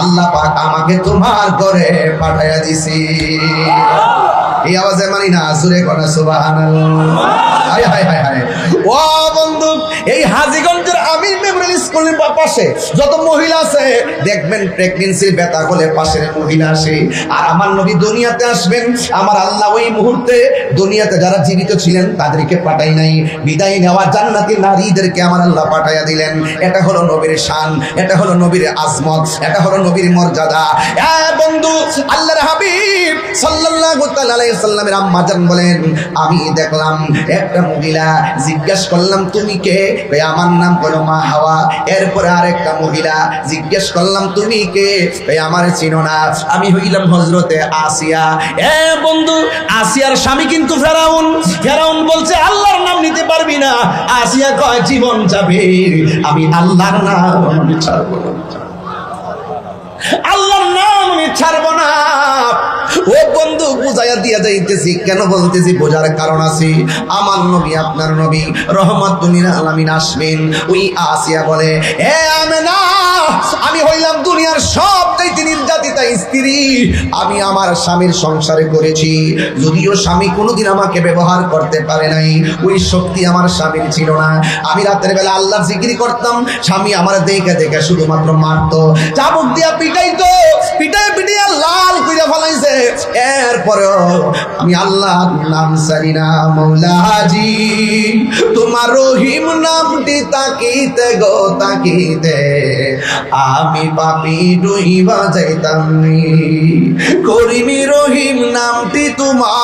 আল্লাহ পাক আমাকে তোমার ঘরে পাঠাইয়া দিছি। এই আওয়াজে মানি না, জোরে কোনা সুবহানাল্লাহ। হায় হায় হায় হায়। ও বন্ধু, এই হাজীগঞ্জের আমির মেমোরিয়াল স্কুলের পাশে যত মহিলা আছে দেখবেন প্রেগন্যান্সির ব্যথা হলে পাশের মহিলা আসে। আর আমার নবী দুনিয়াতে আসবেন, আমার আল্লাহ ওই মুহূর্তে দুনিয়াতে যারা জীবিত ছিলেন তাদেরকে পাঠাই নাই, বিদায় নেওয়া জান্নাতি নারীদেরকে আমার আল্লাহ পাঠাইয়া দিলেন। এটা হলো নবীর শান, এটা হলো নবীর আজমত, এটা হলো নবীর মর্যাদা। বন্ধু, আল্লাহর হাবিব সাল্লাল্লাহু তাআলা আলাইহি সাল্লামের আম্মা জান বলেন আমি দেখলাম একটা মহিলা, জিজ্ঞেস করলাম তুমি কে? আমার নাম হলো মা হাওয়া। এরপরে আরেকটা মহিলা, জিজ্ঞেস করলাম তুমি কে? আমার চিনো না, আমি হইলাম হযরতে আসিয়া। বন্ধু, আসিয়ার স্বামী কিন্তু ফেরাউন। ফেরাউন বলছে আল্লাহর নাম নিতে পারবি না। আসিয়া কয় জীবন যাবে, আমি আল্লাহর নাম ছাড়বো না, আল্লাহর নাম আমি ছাড়বো না। ও বন্ধু, বুঝাইয়া দিয়া যাইতেছি, কেন বলতেছি বোঝার কারণ আছে। আমার নবী আপনার নবী রহমাতুল আলামিন আসবেন। ওই আসিয়া বলে এ আমেনা, আমি হইলাম দুনিয়ার সবচাইতে নির্যাতিতা স্ত্রী। আমি আমার স্বামীর সংসারে করেছি, যদিও স্বামী কোনোদিন আমাকে ব্যবহার করতে পারে নাই, ওই শক্তি আমার স্বামীর ছিল না। আমি রাতের বেলা আল্লাহর জিকির করতাম, স্বামী আমার দেখে দেখে শুধুমাত্র মারতো, চাবুক দিয়া পিটাইতো, পিটাই পিটিয়ে লাল কইরা ফলাইছে। এরপরেও আমি আল্লাহর নাম ছাড়ি না। মৌলাজি তোমার রহিম নামটি তাকিতে গো তাকিতে আমি পাপি ডুইবা যাইতাম নি। করিমি রহিম নামটি তোমার,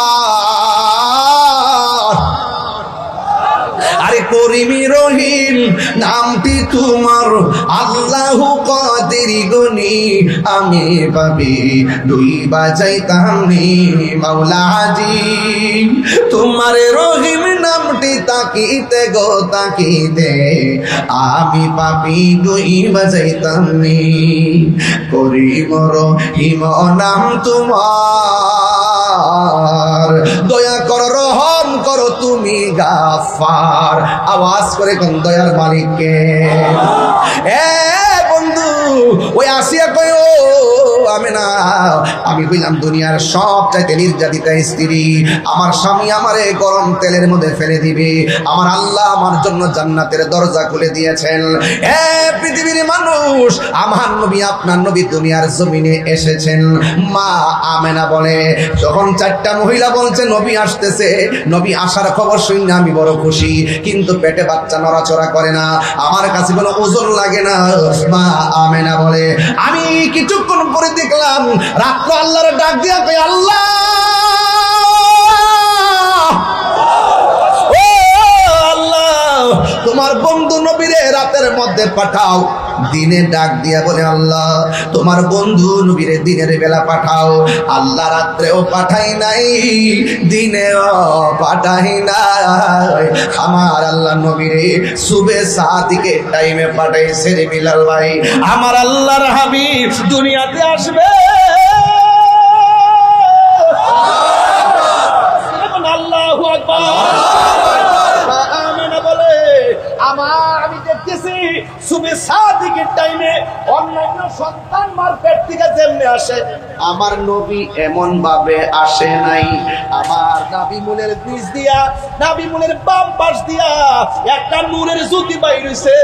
আরে করিমি রহিম নামটি তোমার, আল্লাহু কাদির গনি আমি পাপি ডুইবা যাইতাম নি। মাওলাজি তোমার রহিম নামটি তাকিতে গো তাকিতে আমি পাপি ডুইবা যাইতাম নি। করিম রহিম নাম তোমার, দয়া করো রহম করো তুমি গাফার। আওয়াজ করে কোন দয়ার মালিককে। বন্ধু, ওই আসিয়া কই ও আমেনা, আমি কইলাম দুনিয়ার সবচাইতে নির্যাতিতা স্ত্রী। আমার স্বামী আমারে গরম তেলের মধ্যে ফেলে দিবে, আমার আল্লাহ আমার জন্য জান্নাতের দরজা খুলে দিয়েছেন। পৃথিবীর মানুষ, আমার নবী আপনার নবী দুনিয়ার জমিনে এসেছেন। মা আমেনা বলে যখন চারটা মহিলা বলছে নবী আসতেছে, নবী আসার খবর শুনে আমি বড় খুশি, কিন্তু পেটে বাচ্চা নড়াচড়া করে না, আমার কাছে কোনো ওজন লাগে না। মা আমেনা বলে আমি কিছুক্ষণ পরে দেখলাম রাত্র আল্লাহর ডাক দিয়া কই আল্লাহ তোমার বন্ধু নবীরে রাতের মধ্যে পাঠাও। দিনে ডাক দিয়া বলে আল্লাহ তোমার বন্ধু নবীরে দিনের বেলা পাঠাও। আল্লাহ রাত্রেও পাঠাই নাই, দিনেও পাঠাই নাই, আমার আল্লাহ নবীরে সুবে সাদিকে টাইমে পাঠাইছে রে বিলাল ভাই। আমার আল্লাহর হাবিব দুনিয়াতে আসবে, ইউসুফে সাদিকের টাইমে অন্যান্য সন্তান মার পেট থেকে যেমনে আসে, আমার নবী এমন ভাবে আসে নাই। আমার নাবিমুলের বীজ দিয়া, নাবিমুলের বাম পাশ দিয়া একটা নূরের জ্যোতি বাইর হইছে।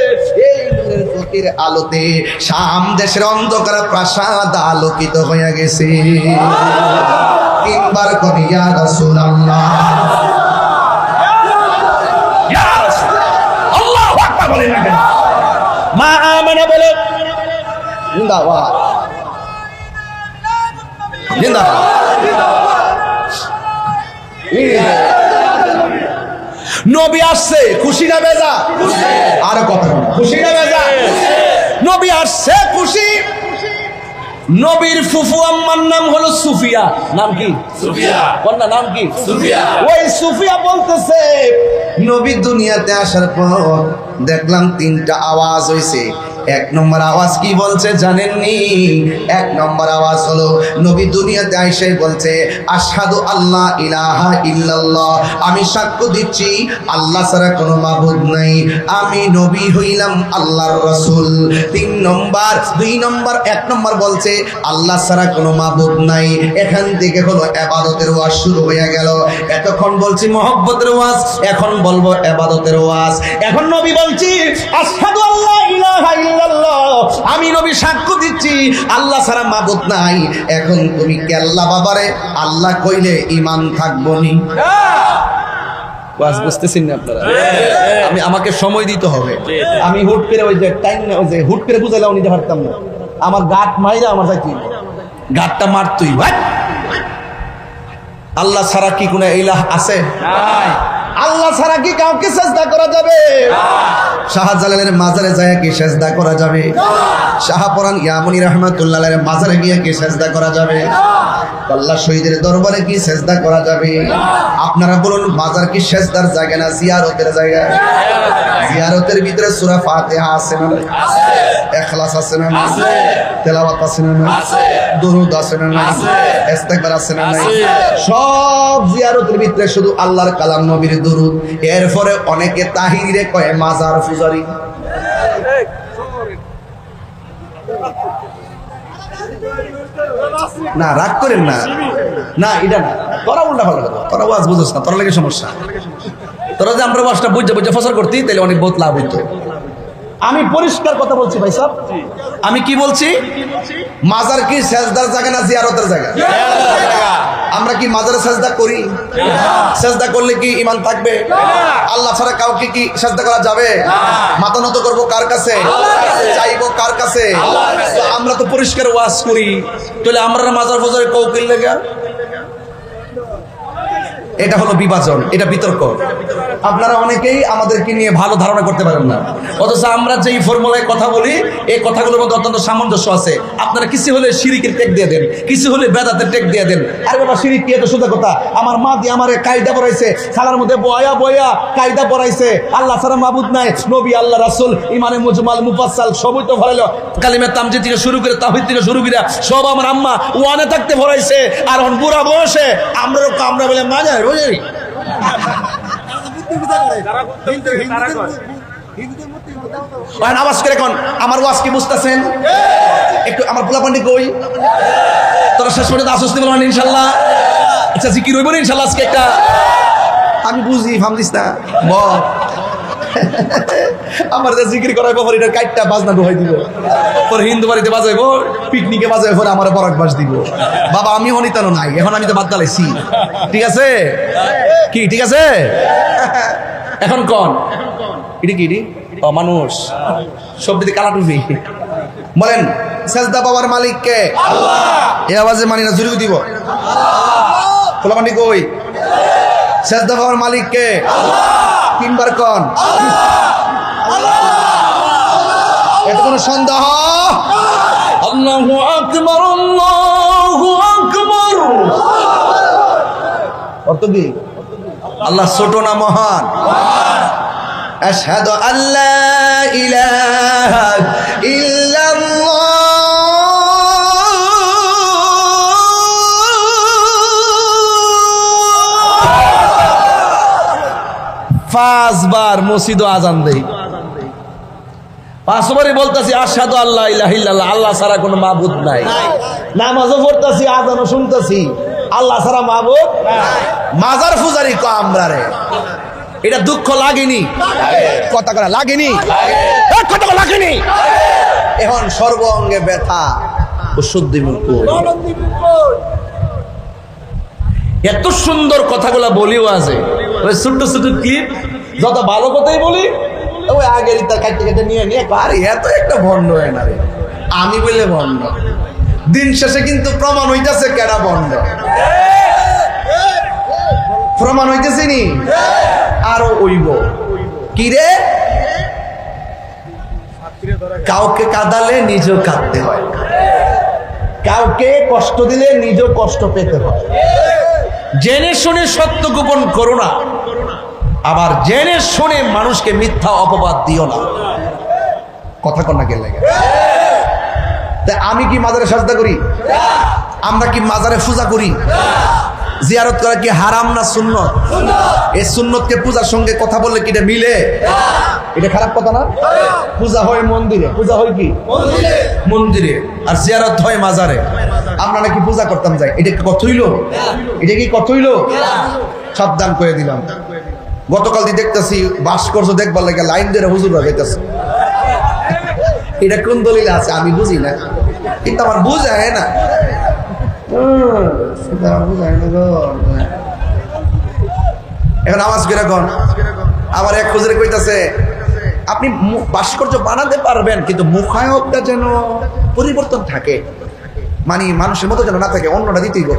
এই নূরের জ্যোতির আলোতে শাম দেশের অন্ধকার প্রাসাদ আলোকিত হয়ে গেছে। তিনবার করি ইয়া রাসূলুল্লাহ, ইয়া রাসূলুল্লাহ, আল্লাহু আকবার বলেন না কেন? মা আমানা বলে জিন্দাবাদ, জিন্দাবাদ। নবী আসছে, খুশি না বেজা? আর কথা খুশি না বেজা? নবী আসছে খুশি। নবীর ফুফু আম্মার নাম হলো সুফিয়া। নাম কি? সুফিয়া। কন্যা নাম কি? সুফিয়া। ওই সুফিয়া বলতেছে, নবী দুনিয়াতে আসার পর দেখলাম তিনটা আওয়াজ হইছে। এক নম্বর আওয়াজ কি বলছে জানেননি? এক নম্বর আওয়াজ হলো নবী দুনিয়াতে আইসে বলছে, আশহাদু আল্লাহ ইলাহা ইল্লাল্লাহ, আমি সাক্ষ্য দিচ্ছি আল্লাহ ছাড়া কোনো মাবুদ নাই, আমি নবী হইলাম আল্লাহর রাসূল। দুই নম্বর এক নম্বর বলছে আল্লাহ ছাড়া কোনো মাবুদ নাই। এখান থেকে হলো ইবাদতের ওয়াজ শুরু হয়ে গেল। এতক্ষণ বলছি মহব্বতের ওয়াজ, এখন বলবো ইবাদতের ওয়াজ। এখন নবী বলছি আশহাদু আল্লাহ ইলাহা ইল্লাল্লাহ, আমি নবী সাক্ষ্য দিচ্ছি আল্লাহ ছাড়া মাবুদ নাই। এখন তুমি কি আল্লাহ বাবারে আল্লাহ কইলে ঈমান থাকবো নি? ওয়াজ বুঝতেছেন না আপনারা? আমি আমাকে সময় দিতে হবে। আমি হুট করে ওই যে টাইম না, ওই যে হুট করে বুঝাইলাম নিতে পারতাম না। আমার গাট মাইরা আমার যাইতে গাটটা মারতুই ভাই। আল্লাহ ছাড়া কি কোনো ইলাহ আছে? নাই। আল্লাহ ছাড়া কি কাউকে সিজদা করা যাবে? শাহজালালের মাজারে যায় কি সিজদা করা যাবে? শাহপরান ইয়ামুনি রাহমাতুল্লাহ আলাইহির মাজারে গিয়ে কি সিজদা করা যাবে? আল্লাহ শহীদের দরবারে কি সিজদা করা যাবে? আপনারা বলুন, মাজার কি সিজদার জায়গা না জিয়ারতের জায়গা? জিয়ারতের ভিতরে সূরা ফাতিহা আছে না? আছে। ইখলাস আছে না? আছে। তেলাওয়াত আছে না? আছে। দুরূদ আছে না? আছে। ইস্তিগফার আছে না? আছে। সব জিয়ারতের ভিতরে শুধু আল্লাহর কালাম নবীর দুরূদ। এরপরে অনেকে তাহিরে কয় মাজার পূজারি। না রাগ করেন না, না এটা না, তোরা উল্টা ভালো কথা, তোরা ওয়াজ বুঝছ না, তোরা লাগে সমস্যা। তোরা যে আমরা ওয়াজটা বুঝে বুঝে ফসল করতি তাহলে অনেক বহুত লাভ হইতো। আমি পরিষ্কার কথা বলছি ভাই সাহেব। আমি কি বলছি? মাজার কি সেজদার জায়গা না জিয়ারতের জায়গা? আমরা কি মাজারে সেজদা করি? সেজদা করলে কি ঈমান থাকবে? আল্লাহ ছাড়া কাউকে কি সেজদা করা যাবে? মাথা নত করবো কার কাছে? চাইবো কার কাছে? তো আমরা তো পরিষ্কার ওয়াজ করি, তাহলে আমরা মাজার ফজারে কৌকিল লেগা। এটা হলো বিভাজন, এটা বিতর্ক। আপনারা অনেকেই আমাদেরকে নিয়ে ভালো ধারণা করতে পারেন না, অথচ আমরা যেই ফর্মুলায় কথা বলি এই কথাগুলোর মধ্যে অত্যন্ত সামঞ্জস্য আছে। আপনারা কিছু হলে শিরিকের টেক দিয়ে দেন, কিছু হলে বেদাতের টেক দিয়ে দেন। আরে বাবা, শিরিক কি? এটা সোজা কথা। আমার মা দিয়ে আমার কায়দা পড়াইছে, সালার মধ্যে বয়া বয়া কায়দা পড়াইছে। আল্লাহ ছাড়া মাবুদ নাই, নবী আল্লাহ রাসূল ইমানে মুজমাল মুফাসসাল সবই তো ভরাইলো। কালিমা তামজিদ থেকে শুরু করে তাওহীদ থেকে শুরু করে সব আমার আম্মা ওয়ানে থাকতে ভরাইছে। আর এখন বুড়া বয়সে আমরা বলে মাজার বুঝি আওয়াজ করে কোন আমার ওয়াজ কি বুঝতেছেন? একটু আমার পোলাপান্ডি কই, তোরা শেষ পর্যন্ত আসস নি বলবেন ইনশাল্লাহ? আচ্ছা জিকির হইব না ইনশাল্লাহ আজকে একটা? আমি বুঝি, ফামদিস না বল। আমার যে জিকির করাইবো পরে এটা কাইটটা বাজনা দোহাই দিব, পরে হিন্দু বাড়িতে বাজাইবো, পিকনিকে বাজাইবো, পরে আমার বরাক বাস দিব। বাবা আমি অনিতানো নাই, এখন আমি তো বাদ দালাইছি। ঠিক আছে কি? ঠিক আছে এখন কন ইডি কি? ইডি ও মানুষ সবদিকে কালা টুপি। বলেন সেজদা পাওয়ার মালিক কে? আল্লাহ। এই আওয়াজে মানি না, জুড়ে দিব। খোলা মানি কই? সেজদা পাওয়ার মালিক কে? আল্লাহ। তিনবার কন এটা কোনো সন্দেহ? আল্লাহু আকবার, আল্লাহু আকবার। অর্থ কি? আল্লাহ ছোট না মহান? আশহাদু আল্লা ইলাহা ইল্লাল্লাহ। পাঁচবার মসজিদ আজান দেই, পাঁচবারই বলতেছি আশহাদু আল্লা ইলাহা ইল্লাল্লাহ, আল্লাহ ছাড়া কোনো মাবুদ নাই। নামাজও পড়তেছি, আযানও শুনতেছি, আল্লাহ ছাড়া মাবুদ নাই। মাজার পূজারি ক আমরা রে, এটা দুঃখ লাগেনি? কথা করা লাগেনি? কথা লাগেনি? এখন সর্ব অঙ্গে ব্যথা, ওষুধ দিবেন কই? এত সুন্দর কথাগুলা বলিও আছে, ওই ছোট্ট ছোট্ট ক্লিপ, যত ভালো কথাই বলি ওই আগের ইতা কাটতে কাটতে নিয়ে নিয়ে পারি, এত একটা ভণ্ড হয় না রে। আমি বললে ভণ্ড, দিন শেষে কিন্তু প্রমাণ হইতেছে কেডা ভণ্ড। প্রমাণ হইতেছে নি, আরো ওইব কি রে, কাউকে কাঁদালে নিজেও কাঁদতে হয়, কাউকে কষ্ট দিলে নিজেও কষ্ট পেতে হয়। জেনে শুনে সত্য গোপন করো না, আবার জেনে শুনে মানুষকে মিথ্যা অপবাদ দিও না। কথা কন্যা কে লাগে? আমি কি মাজারে সাজদা করি? আমরা কি মাজারে পূজা করি? জিয়ারত করা কি হারাম না সুন্নত? এই সুন্নতকে পূজার সঙ্গে কথা বললে কি এটা মিলে? এটা খারাপ কথা না? পূজা হয় মন্দিরে, পূজা হয় কি মন্দিরে, আর জিয়ারত হয় মাজারে। আমরা নাকি পূজা করতাম যাই, এটা কি কথা হইল? এটা কি কথা হইল? সাবধান করে দিলাম। গতকাল দিয়ে দেখতেছি ভাস্কর্য দেখবার লাগে লাইন ধরে হুজুররা যাইতেছে। এটা কোন দলিল আছে আমি বুঝি না, কিন্তু আমার বুঝায় না। এখন আওয়াজ করে কোন আবার এক খুজরে কইতাছে আপনি ভাস্কর্য বানাতে পারবেন, কিন্তু মুখায়বটা যেন পরিবর্তন থাকে, মানে মানুষের মতো যেন না থাকে, অন্যটা দিতেই গো।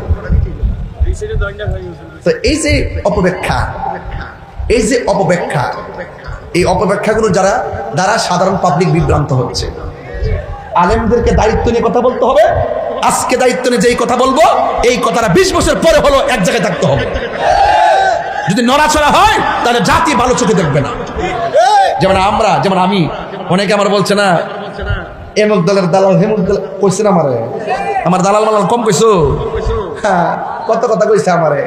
তো এই যে অপব্যাখ্যা, এই যে অপব্যাখ্যা, এই অপব্যাখ্যাগুলো যারা দ্বারা সাধারণ পাবলিক বিভ্রান্ত হচ্ছে। আলেমদেরকে দায়িত্ব নিয়ে কথা বলতে হবে। আজকে দায়িত্ব নিয়ে যেই কথা বলবো, এই কথাটা 20 বছর পরে হলো এক জায়গায় থাকতে হবে। যদি নড়াচড়া হয় তাহলে জাতি ভালো চোখে দেখবে না। যেমন আমরা, যেমন আমি, অনেকে আমার বলছে না এমুক দলের দালাল হেমুক দল কইছে না আমারে, আমার দালাল মালাল কম কইছো, হ্যাঁ কত কথা কইছে আমারে।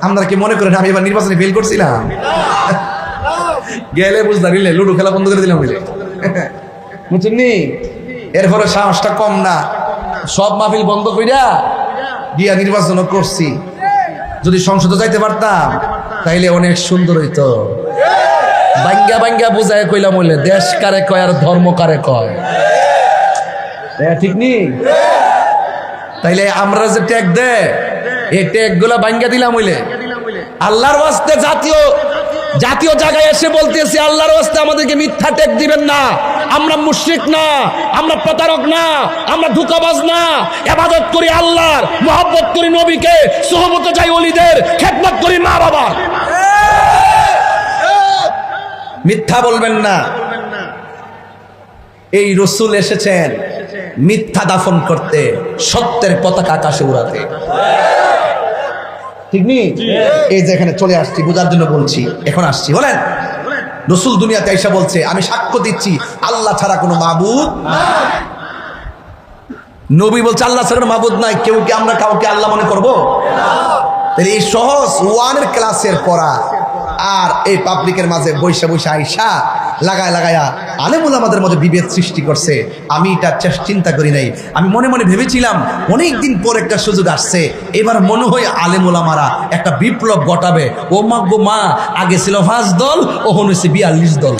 আপনারা কি মনে করেন আমি এবার নির্বাচনে ফেল করছিলাম? গেলে বুঝতে দিলে লুডো খেলা বন্ধ করে দিলাম বুঝলে, বুঝছেন নি? এরপরে সাহসটা কম না, সব মাহফিল বন্ধ কইরা গিয়া নির্বাচন করছি। যদি সংসদে যাইতে পারতাম তাইলে অনেক সুন্দর হইতো। বাঙ্গা বাঙ্গা বুঝায় কইলাম বললে দেশ কারে কয় আর ধর্ম কারে কয়, ঠিক নি? তাইলে আমরা যে ট্যাগ দে, এই ট্যাগ গুলা বাঙ্গা দিলাম হইলে আল্লাহর ওয়াস্তে জাতীয় জায়গায় এসে বলতেছি আল্লাহর ওয়াস্তে আমাদেরকে মিথ্যা ট্যাগ দিবেন না। আমরা মুশরিক না, আমরা প্রতারক না, আমরা ধোঁকাবাজ না। ইবাদত করি আল্লাহর, মুহাব্বত করি নবীকে, সুহবতে যাই ওলিদের, খেদমত করি মা বাবা। মিথ্যা বলবেন না। এই রাসূল এসেছেন মিথ্যা দাফন করতে, সত্যের পতাকা আকাশে উড়াতে, ঠিক নি? এই যে এখানে চলে আসছি বোঝার জন্য বলছি, এখন আসছি। বলেন রাসূল দুনিয়াতে আইসা বলছে আমি সাক্ষ্য দিচ্ছি আল্লাহ ছাড়া কোনো মাবুদ নাই। নবী বলছে আল্লাহ ছাড়া কোনো মাবুদ নাই, কেউ কি আমরা কাউকে আল্লাহ মনে করবো? তাহলে এই সহজ ওয়ানের ক্লাসের পড়া আর এই পাবলিকের মাঝে বৈশা বৈশা আইসা লাগায়া আলেমুল আমাদের মধ্যে বিভেদ সৃষ্টি করছে। আমি এটা চিন্তা করি নাই। আমি মনে মনে ভেবেছিলাম অনেকদিন পর একটা সুযোগ আসছে, এবার মনে হয় আলেমুল আমারা একটা বিপ্লব ঘটাবে। ও মা গো মা, আগে ছিল 5 দল, ওখন হয়েছে 42 দল।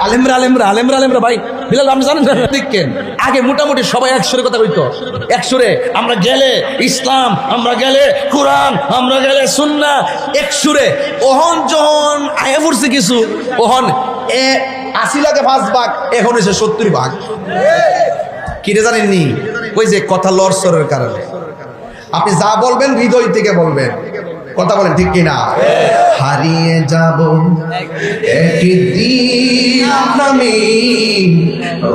আলেমরা ভাই বিলাল আপনি জানেন দেখেন, আগে মোটামুটি সবাই একসুরে কথা কইতো, একসুরে আমরা গেলে ইসলাম, আমরা গেলে কোরআন, আমরা গেলে সুন্নাহ, একসুরে। ওহন যখন আয়া পড়ছে কিছু, ওহন 80 লাখে 5 ভাগ, এখন হয়েছে 70 ভাগ। কিরে জানেননি? ওই যে কথা লড়সরের কারণে। আপনি যা বলবেন হৃদয় থেকে বলবেন, কথা বলেন ঠিক কিনা? হারিয়ে যাব একদিন আমি,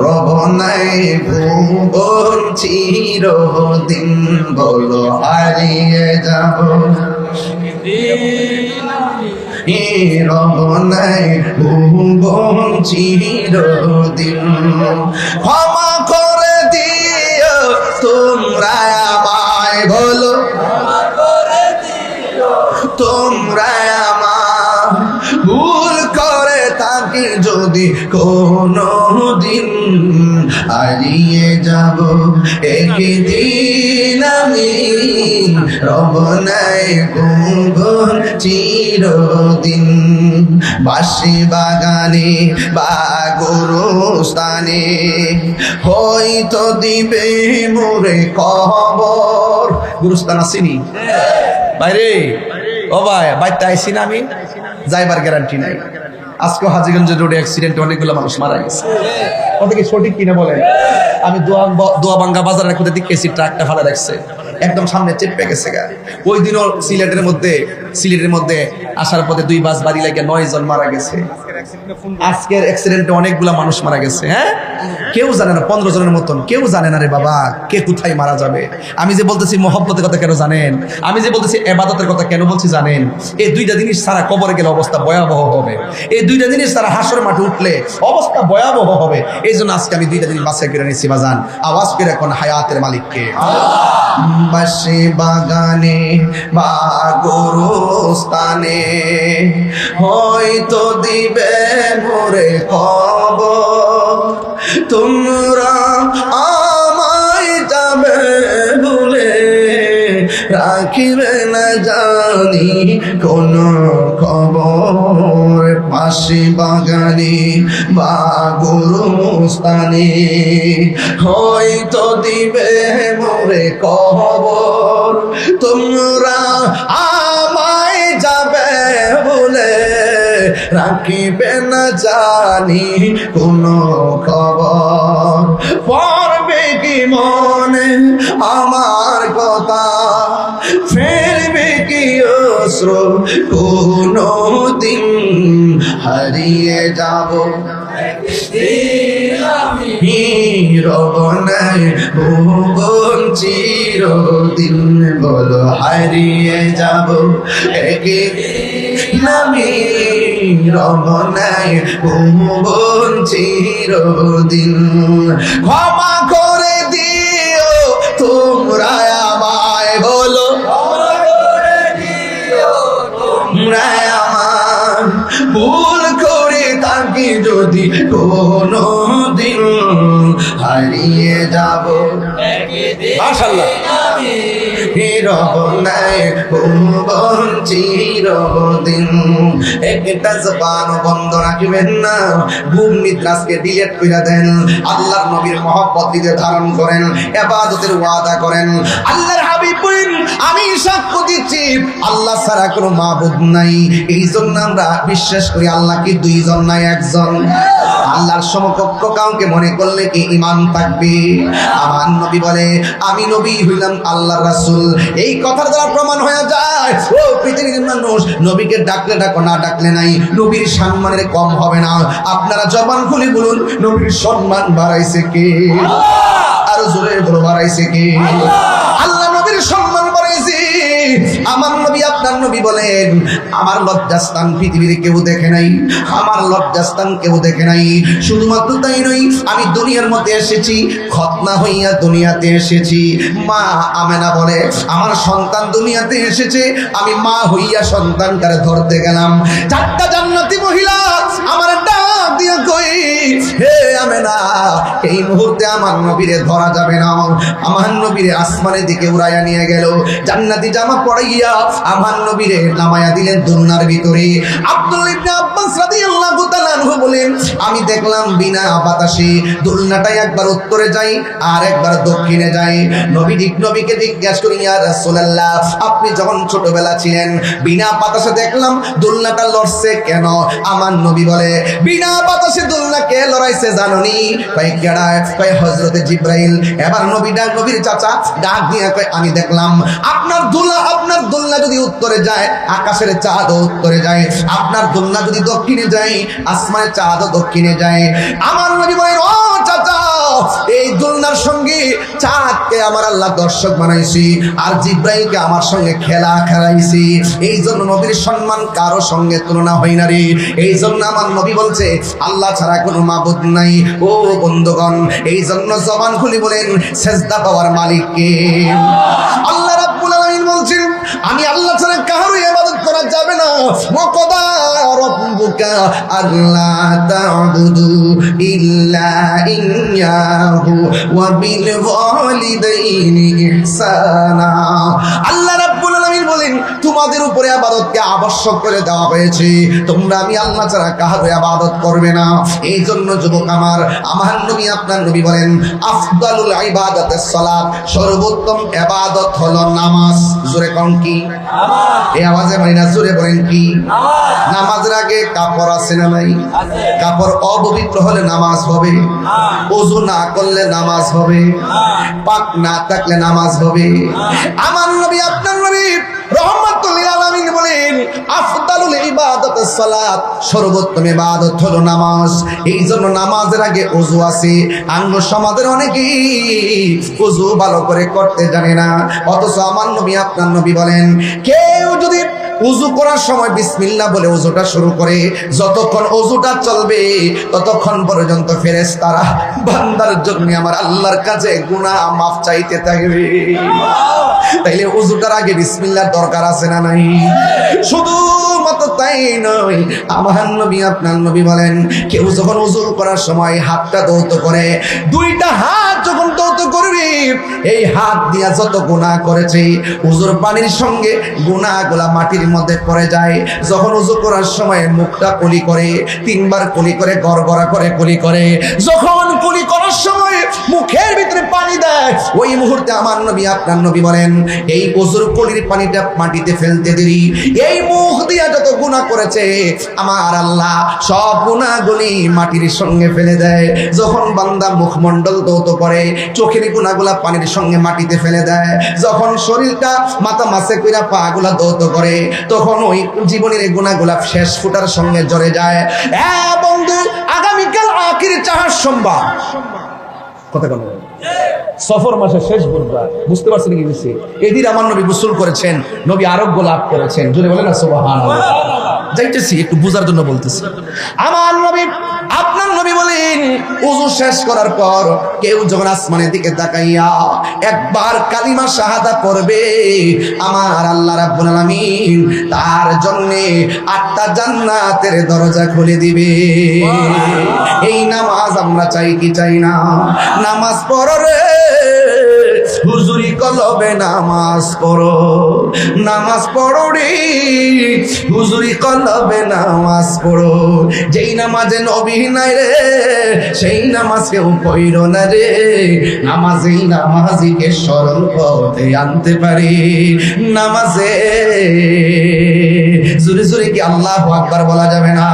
রব নাই ভুবন চিরদিন। বলো হারিয়ে যাব রব নাই ভুবন চিরদিন। ক্ষমা করে দিও তোমরা আমায়, বলো তোমরা আমার ভুল করে থাকি যদি কোনো একদিন আমি রব নাই গুনগুন চিরদিন বাঁশি বাগানে বা গোরস্থানে হয়তো দিবে মোরে খবর। গুরুস্থান আসিনি বাইরে, ও ভাই বাইতে আইসি না আমি, যাইবার গ্যারান্টি নাই। আজকে হাজীগঞ্জের রোডে অ্যাক্সিডেন্টে অনেকগুলো মানুষ মারা গেছে। ওটা কি সঠিক কিনা বলেন? আমি দোয়াবাঙ্গা বাজারের কোথায় দেখেছি ট্রাকটা ফালা রাখছে, একদম সামনে চেপে গেছে গা। ওই দিনও সিলেটের মধ্যে আসার পথে 2 বাস বাড়ি লাগে 9 জন মারা গেছে। আজকের অ্যাক্সিডেন্টে অনেকগুলা মানুষ মারা গেছে। হ্যাঁ, কেউ জানে না, 15 জনের মতন কেউ জানে না রে বাবা কে কোথায় মারা যাবে। আমি যে বলতেছি মহব্বতের কথা কেন জানেন? আমি যে বলতেছি ইবাদতের কথা কেন বলছি জানেন? এই 2টা জিনিস ছাড়া কবরে গেলে অবস্থা ভয়াবহ হবে। এই 2টা জিনিস ছাড়া হাসর মাঠে উঠলে অবস্থা ভয়াবহ হবে। এই জন্য আজকে আমি 2টা জিনিস বাছাই করে নিচ্ছি বাজান। আওয়াজ করে এখন হায়াতের মালিককে। বাঁশি বাগানে বা গোরস্থানে হয়তো দিবে মোরে খবর, তোমরা আমায় যাবে ভুলে রাখিবে না জানি কোন খবর। বাঁশি বাগানে বা গোরস্থানে হয়তো দিবে মোরে খবর, তোমরা আমায় যাবে বলে রাখিবে না জানি কোন খবর। পড়বে কি মনে আমার কথা, ফেরবে কি অশ্রু কোনো দিন, হারিয়ে যাব রব নাই ভুবন চিরদিন, বলো হারিয়ে যাব একদিন আমি রব নাই ভুবন চিরদিন। ক্ষমা করে দিও তোমরা আমায়, বলো তোমরা আমার ভুল করে থাকি যদি কোনো দিন, হারিয়ে যাব মাশাআল্লাহ রব নাই ভুবন চিরদিন। একটা জবান বন্ধ রাখবেন না, ঘুম নিদ্রাকে ডিলিট করে দেন, আল্লাহর নবীর মহব্বত দিতে ধারণ করেন, ইবাদতের ওয়াদা করেন। আল্লাহর হাবিব বলেন আমি সাক্ষ্য দিচ্ছি আল্লাহ ছাড়া কোনো মাবুদ নাই। এই জন্য আমরা বিশ্বাস করি আল্লাহ কি 2 জন নাই 1 জন। আল্লাহর সমকক্ষ কাউকে মনে করলে কি ঈমান থাকবে? আমার নবী বলে আমি নবী হইলাম আল্লাহর রাসূল। এই কথার দ্বারা প্রমাণ হয়ে যায় ও পৃথিবীর মানুষ, নবীকে ডাকলে ডাকো না ডাকলে নাই, নবীর সম্মানের কম হবে না। আপনারা জবান খুলে বলুন নবীর সম্মান বাড়াইছে কে? আর জোরে বলো বাড়াইছে কে? আল্লাহ নবীর সম্মান বাড়াইছে। আমার নবী আপনার নবী বলেন আমার লজ্জাস্থান পৃথিবীর কেউ দেখে নাই, আমার লজ্জাস্থান কেউ দেখে নাই। শুধুমাত্র তাই নয়, আমি দুনিয়ার মধ্যে এসেছি খতনা হইয়া দুনিয়াতে এসেছি। মা আমেনা বলে আমার সন্তান দুনিয়াতে এসেছে, আমি মা হইয়া সন্তানটারে ধরতে গেলাম। 4টা জান্নাতি মহিলা আমার ডাক দিয়ে কই হে আমেনা এই মুহূর্তে আমার নবীরে ধরা যাবে না। আমার নবীরে আসমানের দিকে উড়াইয়া নিয়ে গেল, জান্নাতি জামা পরাইয়া আমার নবীরে নামায়া দিলেন দুনিয়ার ভিতরে। আব্দুল্লাহ ইবনে আব্বাস রাদিয়াল্লাহু তাআলা আনহু বলেন আমি দেখলাম বিনা বাতাসে দোলনাটা একবার উত্তরে যায় আর একবার দক্ষিণে যায়। নবীকে জিজ্ঞাসা করি ইয়া রাসূলুল্লাহ আপনি যখন ছোটবেলা ছিলেন বিনা বাতাসে দেখলাম দোলনাটা লড়ছে কেন? আমার নবী বলে বিনা বাতাসে দোলনা কে লড়াইছে জানোনি? কয় কেডা? কয় হযরতে জিবরাইল। এবার নবীর চাচা ডাক দিয়ে কয় আমি দেখলাম আপনার দোলনা যদি উত্তরে যায় আকাশের চাঁদ উত্তরে যায়, আপনার দোলনা যদি দক্ষিণে যায় আসমানের চাঁদ দক্ষিণে যায়। আমার নবী বলেন ও চাচা এই দোলনার সঙ্গে চাঁদকে আমার আল্লাহ দর্শক বানাইছি আর জিবরাইলকে আমার সঙ্গে খেলা খেলাইছি। এই জন্য নবীর সম্মান কারো সঙ্গে তুলনা হয় না রে। এই জন্য আমার নবী বলছে আল্লাহ ছাড়া কোনো মাবুদ নাই। ও বন্ধুগণ এই জন্য জবান খুলে বলেন সেজদা পাওয়ার মালিক কে? আল্লাহ রাব্বুল আলামিন বলছেন আমি আল্লাহ ছাড়া কারো ইবাদত করা যাবে না। ওয়াকাদা রাব্বুকা আল্লা তা'বুদু ইল্লা ইয়্যাহু ওয়া বিল ওয়ালিদাইনি ইহসানা। আল্লাহ রাব্বুল আলামিন বলেন তোমাদের উপরে ইবাদতকে আবশ্যক করে দেওয়া হয়েছে, তোমরা আমি আল্লাহ ছাড়া কারো ইবাদত করবে না। এই জন্য যুবক আমার নবী আপনার নবী বলেন আফদালুল ইবাদাতিস সালাত, সর্বোত্তম ইবাদত হলো নামাজ। জোরে কোন কি? এই আওয়াজে মানে না, জোরে বলেন কি? নামাজের আগে কাপড় আছে না নাই? কাপড় অপবিত্র হলে নামাজ হবে, ওযু না করলে নামাজ হবে, পাক না থাকলে নামাজ হবে। আমার নবী আপনার নবী রহমাতুল লিল আলামিন বলেন আফদালুল ইবাদাতিস সালাত, সর্বোত্তম ইবাদত হলো নামাজ। এই জন্য নামাজের আগে ওযু আছে। আঙ্গ সমাজের অনেকেই ওযু ভালো করে করতে জানে না, অথচ আমার নবী আপনার নবী বলেন কেউ যদি উযু করার সময় বিসমিল্লাহ বলে উযুটা শুরু করে, যতক্ষণ উযুটা চলবে ততক্ষণ পর্যন্ত ফেরেশতারা বান্দার জন্য আমার আল্লাহর কাছে গুনাহ মাফ চাইতে থাকবে। তাইলে উযুটার আগে বিসমিল্লাহর দরকার আছে না নাই? শুধু মাত্র তাই নয়, আমার নবী আপনার নবী বলেন কেউ যখন উযু করার সময় হাতটা দৌত করে, দুইটা হাত যখন দৌত করবে, এই হাত দিয়া যত গুনাহ করেছে উযুর পানির সঙ্গে গুনাহগুলা মাটির মধ্যে পড়ে যায়। যখন উযু করার সময় মুখটা কুলি করে, তিনবার কুলি করে, গড়গড়া করে কুলি করে, যখন কুলি করার সময় মুখের ভিতরে পানি দেয়, ওই মুহূর্তে আমার নবী আপনার নবী বলেন এই উযুর কুলির পানিটা মাটিতে ফেলতে দেরি এই মুখ দিয়া যত গুনাহ করেছে আমার আল্লাহ সব গুনাহগুলি মাটির সঙ্গে ফেলে দেয়। যখন বান্দা মুখমণ্ডল দৌত করে, চোখের গুনাহগুলা পানির সঙ্গে মাটিতে ফেলে দেয়। যখন শরীরটা মাথা মাসে কইরা পাগুলা দৌত করে, তখন ওই জীবনের গুনাহগুলা শেষ ফুটার সঙ্গে জড়ে যায়। বন্ধু, আগামীকাল আখির চাহার সোমবার, কথা বলো, সফর মাসের শেষ বুধবার, বুঝতে পারছেন কি বলছি? এদিন আমার নবী গোসল করেছেন, নবী আরোগ্য লাভ করেছেন। জোরে বলেন না সুবহানাল্লাহ। যাইতেছি একটু বুঝার জন্য বলতেছি। আমার নবী আপনার নবী বলেন ওযু শেষ করার পর কেউ যখন আসমানের দিকে তাকাইয়া একবার কালিমা শাহাদাত পড়বে, আমার আল্লাহ রাব্বুল আলামিন তার জন্য 8টা জান্নাতের দরজা খুলে দিবে। এই নামাজ আমরা চাই কি চাই না? নামাজ পড়ো রে হুজুরি কলবে, নামাজ পড়ো, নামাজ পড়ো রে হুজুরি কলবে, নামাজ পড়ো। যেই নামাজে নবী নাই রে সেই নামাজ কেউ পড়ো না রে। নামাজেই নামাজিকে সরল পথে আনতে পারে। নামাজে জোরে জোরে কি আল্লাহু আকবার বলা যাবে না?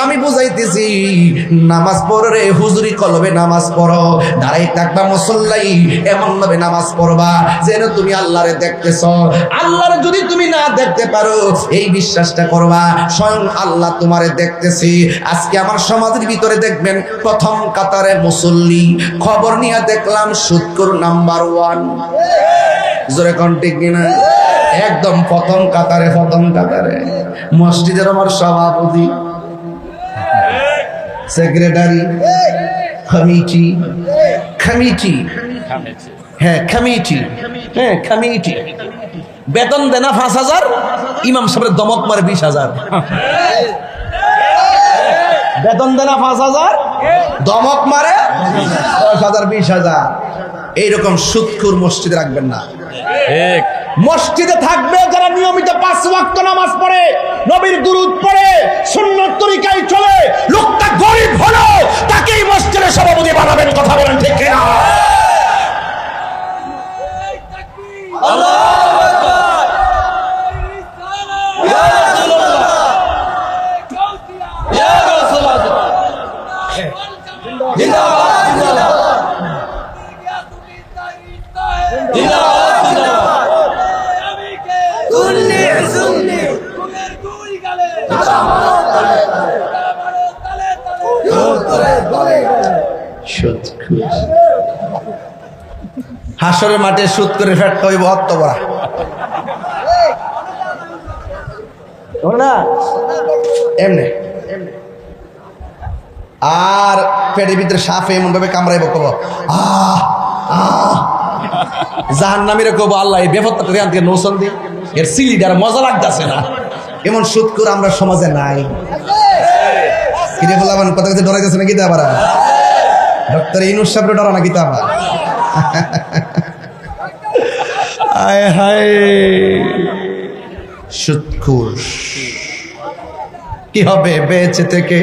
আমি বুঝাইতেছি, নামাজ পড়ো রে হুজুরি কলবে, নামাজ পড়ো। দাঁড়াই থাকবা মুসল্লাই, এমন ভাবে নামাজ পড়বা যেন তুমি আল্লাহরে দেখতেছ। আল্লাহরে যদি তুমি না দেখতে পারো, এই বিশ্বাসটা করবা স্বয়ং আল্লাহ তোমারে দেখতেছি। আজকে আমার সমাজের ভিতরে দেখবেন প্রথম কাতারে মুসল্লি, খবর নিয়ে দেখলাম সুদখোর নাম্বার 1। জোরে কোন ঠিক কিনা? একদম প্রথম কাতারে মসজিদের আমার সভাপতি, সেক্রেটারি, কমিটি, বেতন দেনা 5,000, ইমাম সাহেবের দমক মারে 20,000। বেতন দেনা 5,000, দমক মারে 10,000 20,000। এইরকম সুদখোর মসজিদে রাখবেন না। মসজিদে থাকবে যারা নিয়মিত 5 ওয়াক্ত নামাজ পড়ে, নবীর দুরূদ পড়ে, সুন্নাত তরিকায় চলে, লোকটা গরিব হলো তাকেই মসজিদের সভাপতি বানাবেন। কথা বলেন ঠিক কিনা? আল্লাহু আকবার, ইয়া রাসূলুল্লাহ, ইয়া রাসূলুল্লাহ, জিন্দাবাদ জিন্দাবাদ জিন্দাবাদ। হাসরের মাঠে সুদ করে ফেটতে হইব অত বড় না, এমনি আর পেটের ভিতরে সাপে এমন ভাবে কামড়াইব, কব জাহান্নামীরে কব আল্লাহ এই বেফত্তা থেকে নৌসন দি, এর সিলিডার মজা লাগতেছে না। এমন সুদখোর আমরা সমাজে নাই। কিরে বললাম কথা কথা ডরাইতেছে নাকি তা আবার ডক্টর ইনুস সাহেব ডরা নাকি তা আবার আয় হায় সুদখোর কি হবে বেঁচে থেকে,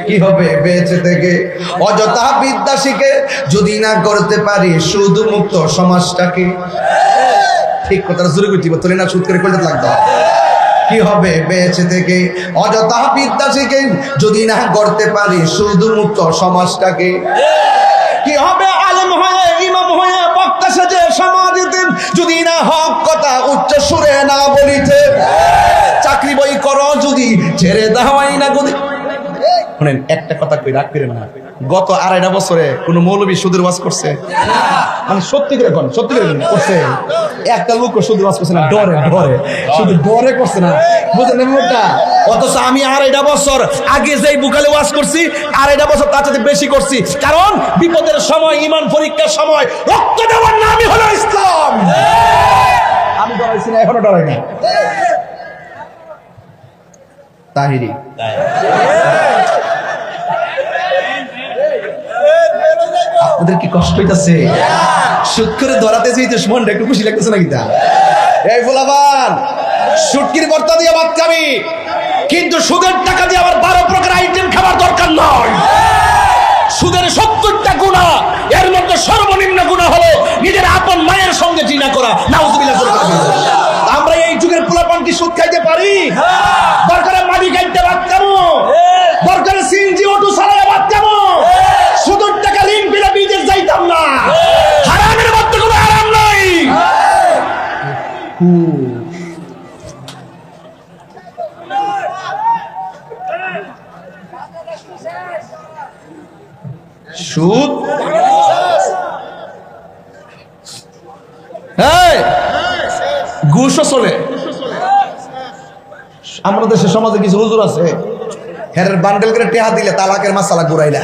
কি হবে বেঁচে থেকে অযথা বিদ্যা শিখে যদি না করতে পারি সুদ মুক্ত সমাজটাকে। ঠিক কথা জোরে কইতে তোলে না সুদ করে করতে লাগতো। কি হবে বেঁচে থেকে অযথা বিদ্যা শিখে যদি না করতে পারি সুদ মুক্ত সমাজটাকে। কি হবে আলেম হয়ে ইমাম হয়ে বক্তা সেজে সমাজেতে যদি না হক কথা উচ্চ সুরে না বলিতে। চাকরি বই করো যদি ছেড়ে দাওয়াই না গদি। শুনেন একটা কথা কই রাগ করেন না, গত 2.5 বছরে কোন মৌলবী সুদের ওয়াজ করছে? মানে সত্যি করে কোন সত্যি করে করছে? একটা লোক সুদের ওয়াজ করছে না, ডরে ডরে শুধু ডরে করছে না, বুঝলেন ব্যাপারটা? অথচ আমি 2.5 বছর আগে যেই বুকালে ওয়াজ করছি 2.5 বছর তার সাথে বেশি করছি। কারণ বিপদের সময়, ইমান পরীক্ষার সময় রক্ত দেওয়ার নামই হলো ইসলাম। আমি ডরাইছি না, এখনো ডরাই না। তাহিরি আপনাদের কি কষ্ট হইতাছে? সুদ করে ধরাতে যেতে মনটা একটু খুশি লাগতেছে নাকি? তা এই ফুলাবান সুটকির বর্তা দিয়ে ভাত খাবি, কিন্তু সুদের টাকা দিয়ে আবার 12 প্রকার আইটেম খাবার দরকার নয়। সুদের 70টা গুনাহ, এর মধ্যে সর্বনিম্ন গুনাহ হলো নিজের আপন মায়ের সঙ্গে জিনা করা। নাউজুবিল্লাহ। আমরা এই যুগের পোলাপান কি সুদ খাইতে পারি? দরকারে মাটি খাইতে ভাত খাবো, দরকারে সিএনজি অটো চালায় ভাত খাবো। সুদের টাকা ঋণ পেলে বিদেশ যাইতাম না। হারামের মধ্যে কোনো আরাম নাই। সুদ ঘুষও চলে। আমাদের দেশের সমাজে কিছু হুজুর আছে, হের বান্ডেল করে টেহা দিলে তালাকের মাসালা ঘুরাইলা।